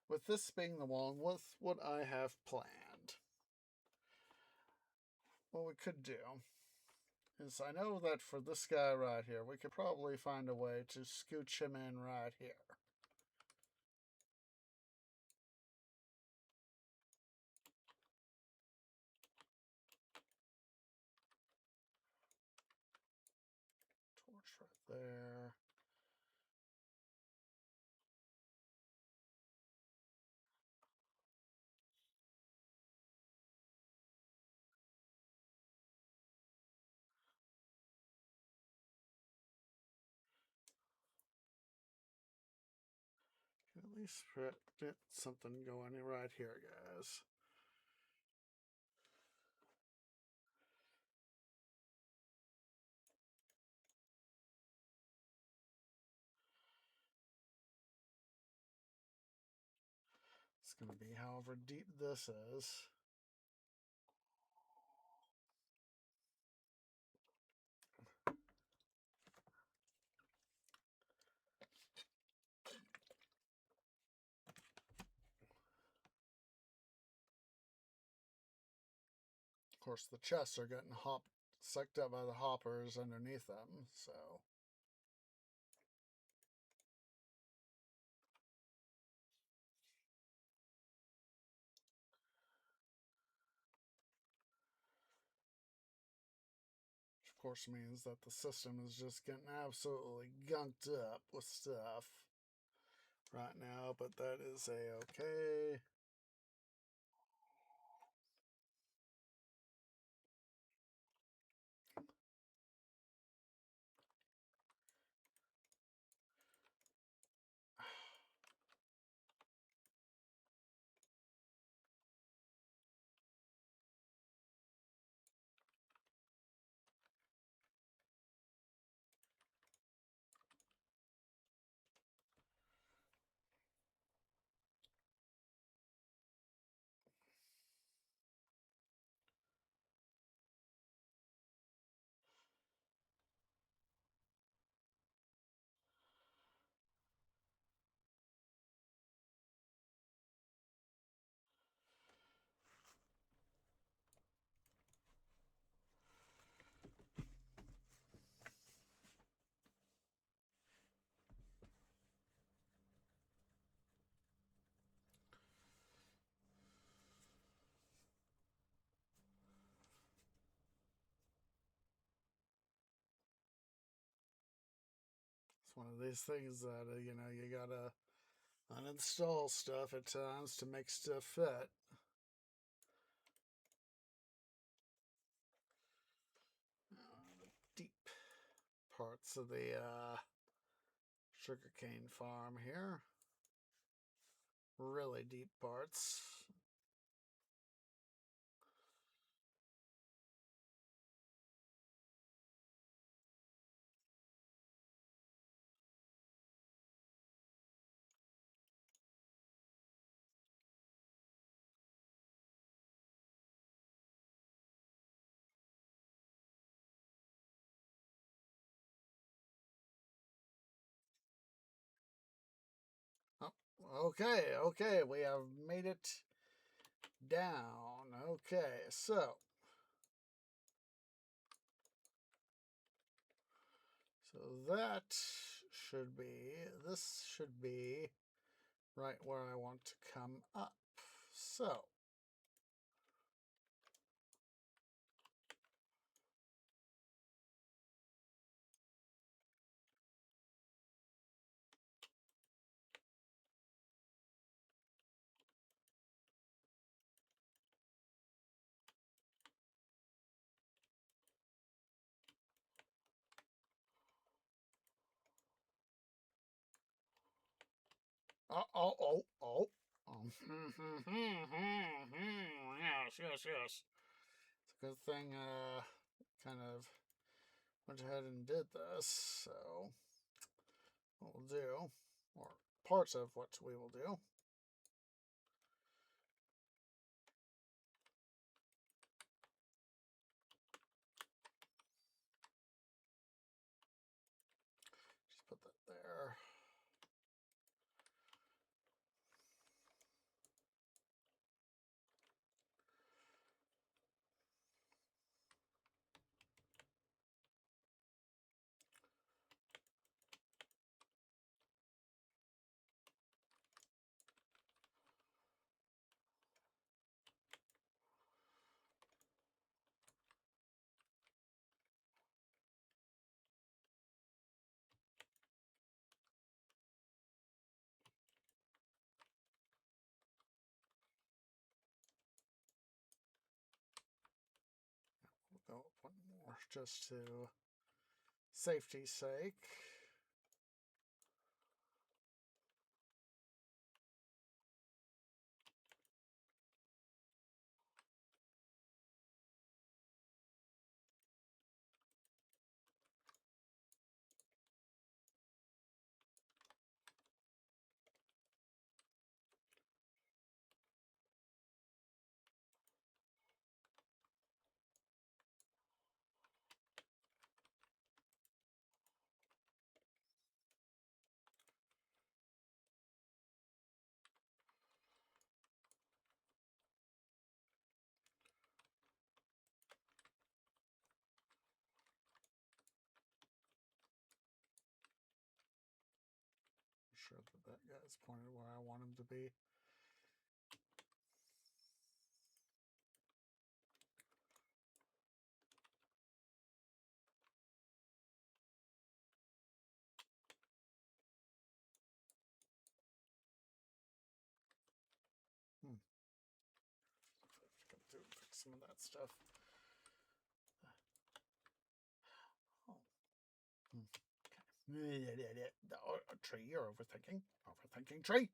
with this being the one, with what I have planned, what we could do is, I know that for this guy right here, we could probably find a way to scooch him in right here. Torch right there. At least get something going right here, guys. It's going to be however deep this is. Of course, the chests are getting sucked up by the hoppers underneath them, so. Which, of course, means that the system is just getting absolutely gunked up with stuff right now, but that is a-okay. It's one of these things that, you gotta uninstall stuff at times to make stuff fit. The deep parts of the sugarcane farm here. Really deep parts. Oh, okay, we have made it down. Okay, so that this should be right where I want to come up. So Yes, yes, yes. It's a good thing kind of went ahead and did this. So what we'll do, or parts of what we will do, just put that there. We'll go one more just to safety's sake. Sure that that guy's pointed where I want him to be. Come through and fix some of that stuff. Oh. Okay. Tree, you're overthinking. Overthinking tree.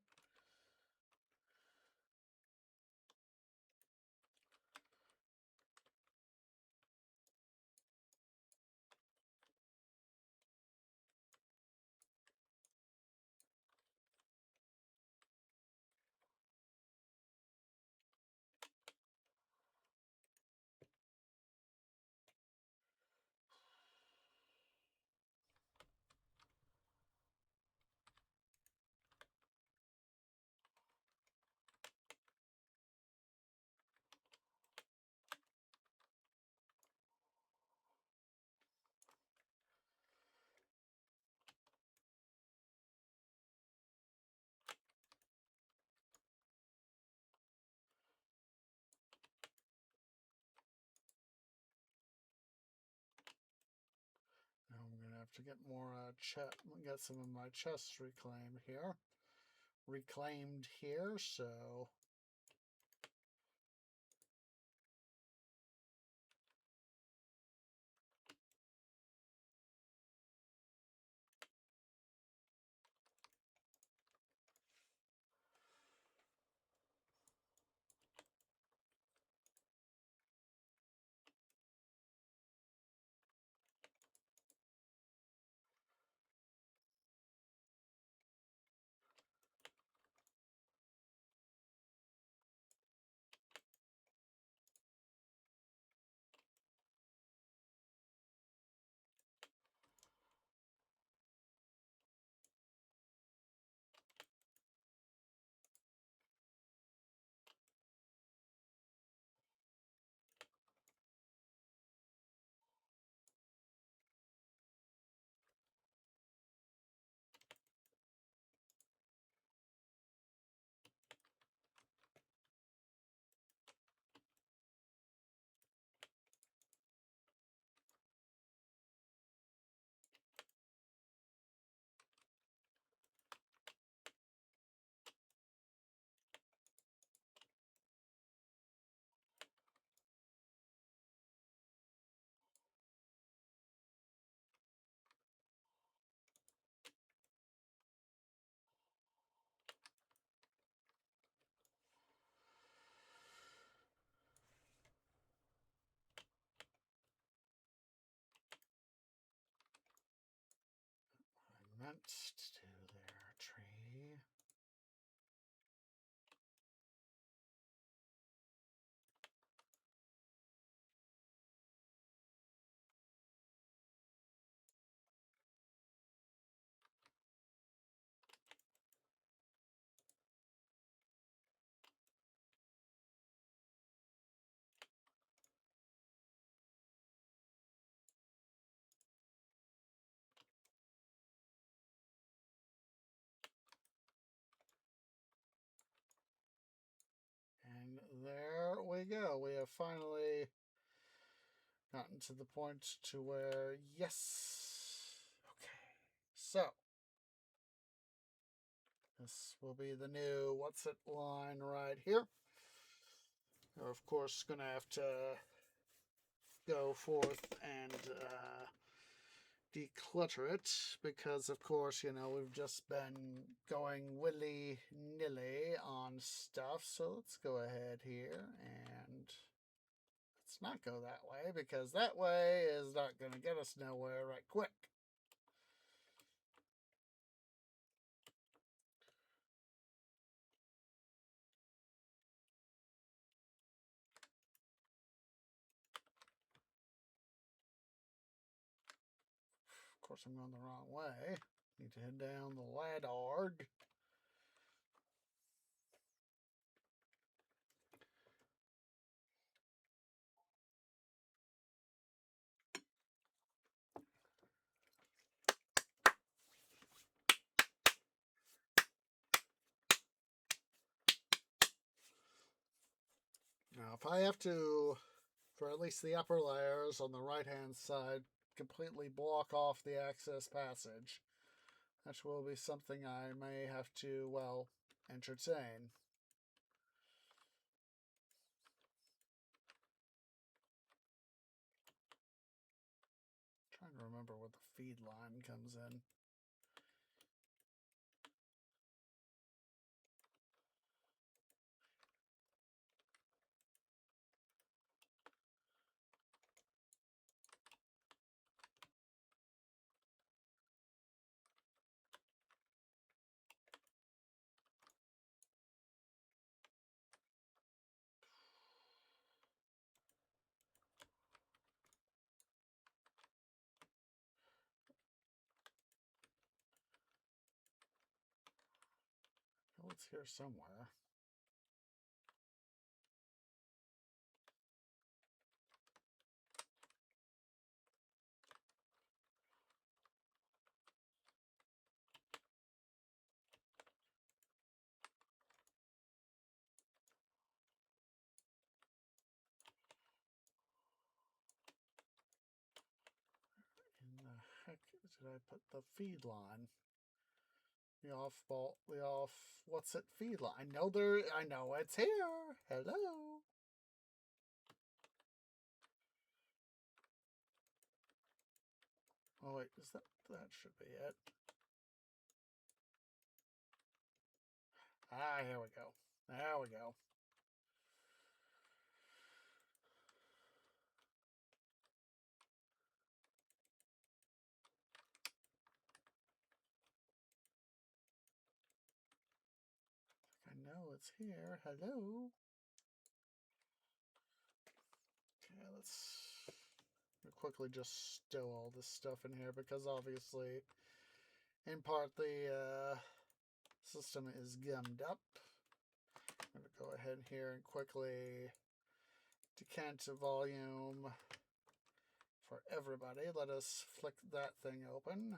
Now I'm gonna have to get more get some of my chests reclaimed here. So meant to do there, tree. And there we go. We have finally gotten to the point to where, yes. Okay. So, this will be the new what's it line right here. We're, of course, going to have to go forth and declutter it because, of course, you know, we've just been going willy-nilly on stuff. So let's go ahead here and let's not go that way because that way is not going to get us nowhere right quick. Of course, I'm going the wrong way. Need to head down the ladder. Now, if I have to, for at least the upper layers on the right-hand side, completely block off the access passage, that will be something I may have to, well, entertain. Trying to remember where the feed line comes in. Oh, it's here somewhere. In the heck did I put the feed line? The off, what's it feed line? I know it's here. Hello. Oh wait, that should be it. Ah, here we go. There we go. I know it's here. Hello. Okay, let's quickly just stow all this stuff in here because obviously, in part, the system is gummed up. I'm going to go ahead here and quickly decant the volume for everybody. Let us flick that thing open.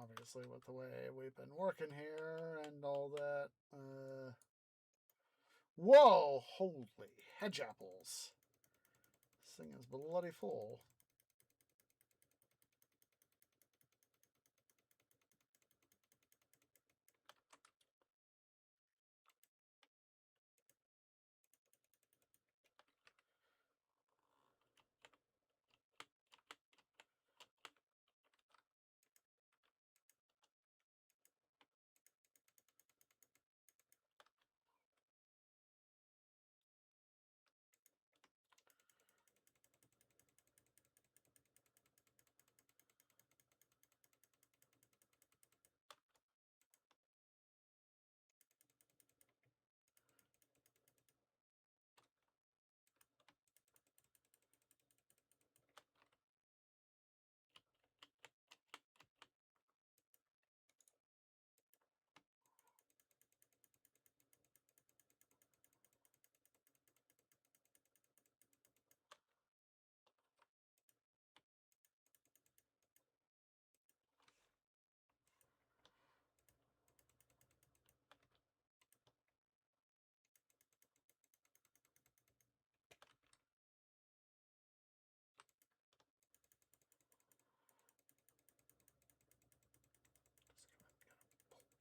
obviously with the way we've been working here and all that. Whoa! Holy hedge apples. This thing is bloody full.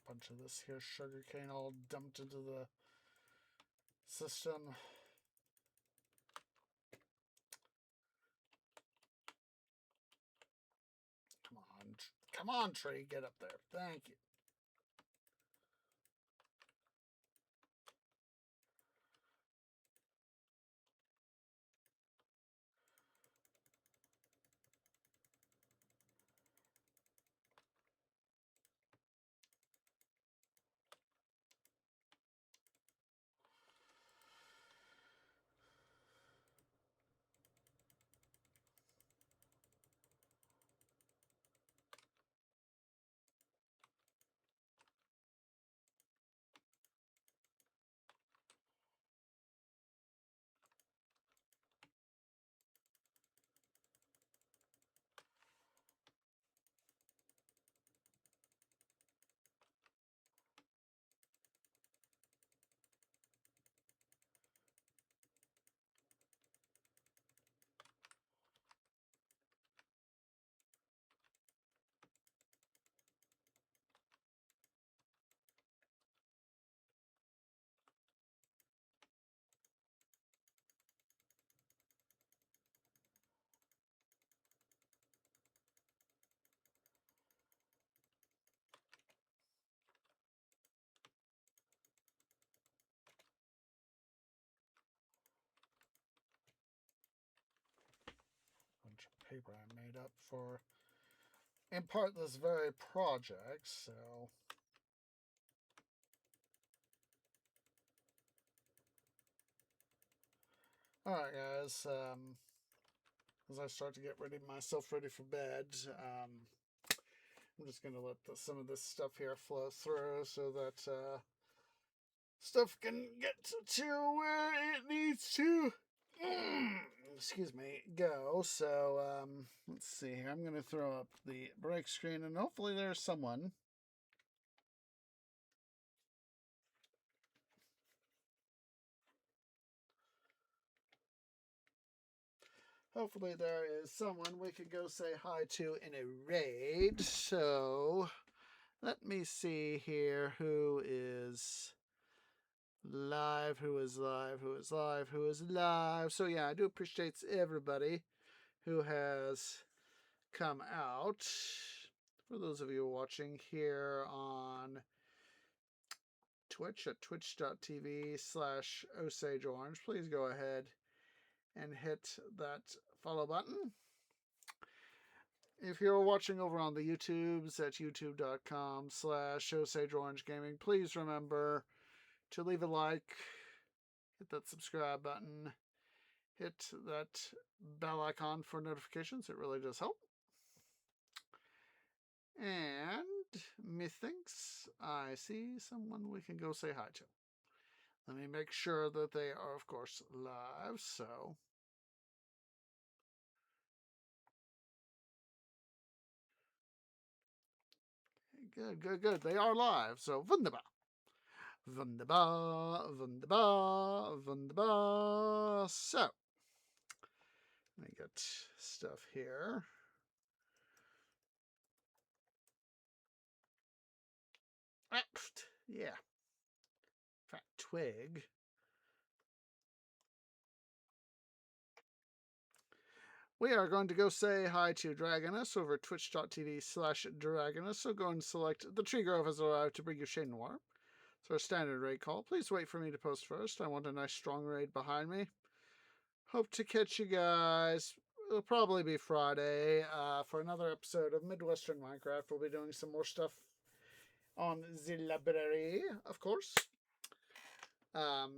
Bunch of this here sugarcane all dumped into the system. Come on, tree, get up there. Thank you. Bunch of paper I made up for, in part, this very project, so... Alright, guys, as I start to get myself ready for bed, I'm just going to let some of this stuff here flow through so that stuff can get to where it needs to, excuse me, go. So, let's see here. I'm going to throw up the break screen, and hopefully there's someone. Hopefully there is someone we could go say hi to in a raid. So, let me see here who is live, who is live, who is live, who is live. So yeah, I do appreciate everybody who has come out. For those of you watching here on Twitch at twitch.tv/OsageOrange, please go ahead and hit that follow button. If you're watching over on the YouTubes at youtube.com/OsageOrangeGaming, please remember to leave a like, hit that subscribe button, hit that bell icon for notifications. It really does help. And methinks I see someone we can go say hi to. Let me make sure that they are, of course, live. So, Good. They are live, so wunderbar. Wunderbar. So, I got stuff here. Yeah. Fat twig. We are going to go say hi to Dragonus over at twitch.tv/Dragonus. So go and select the Tree Grove has arrived to bring you Shade Noir. So our standard raid call. Please wait for me to post first. I want a nice strong raid behind me. Hope to catch you guys. It'll probably be Friday for another episode of Midwestern Minecraft. We'll be doing some more stuff on the library, of course.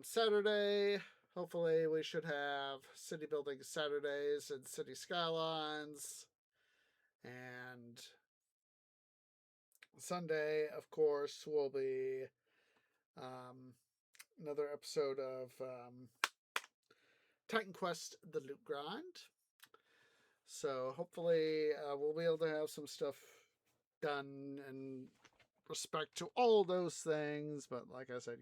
Saturday, hopefully we should have city building Saturdays and city skylines. And Sunday, of course, will be another episode of Titan Quest: The Loot Grind. So hopefully we'll be able to have some stuff done in respect to all those things. But like I said,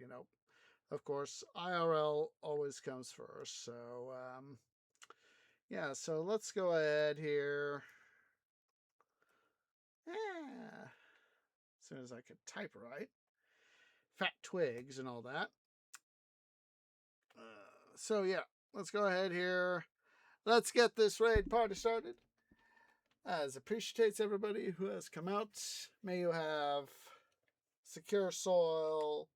of course, IRL always comes first. So yeah, so let's go ahead here. Yeah. As soon as I could type right. Fat twigs and all that. So yeah, let's go ahead here. Let's get this raid party started. As appreciates everybody who has come out. May you have secure soil.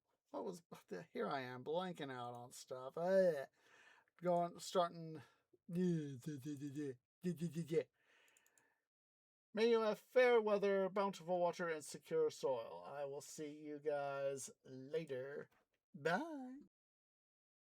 Here I am blanking out on stuff. Starting. May you have fair weather, bountiful water, and secure soil. I will see you guys later. Bye.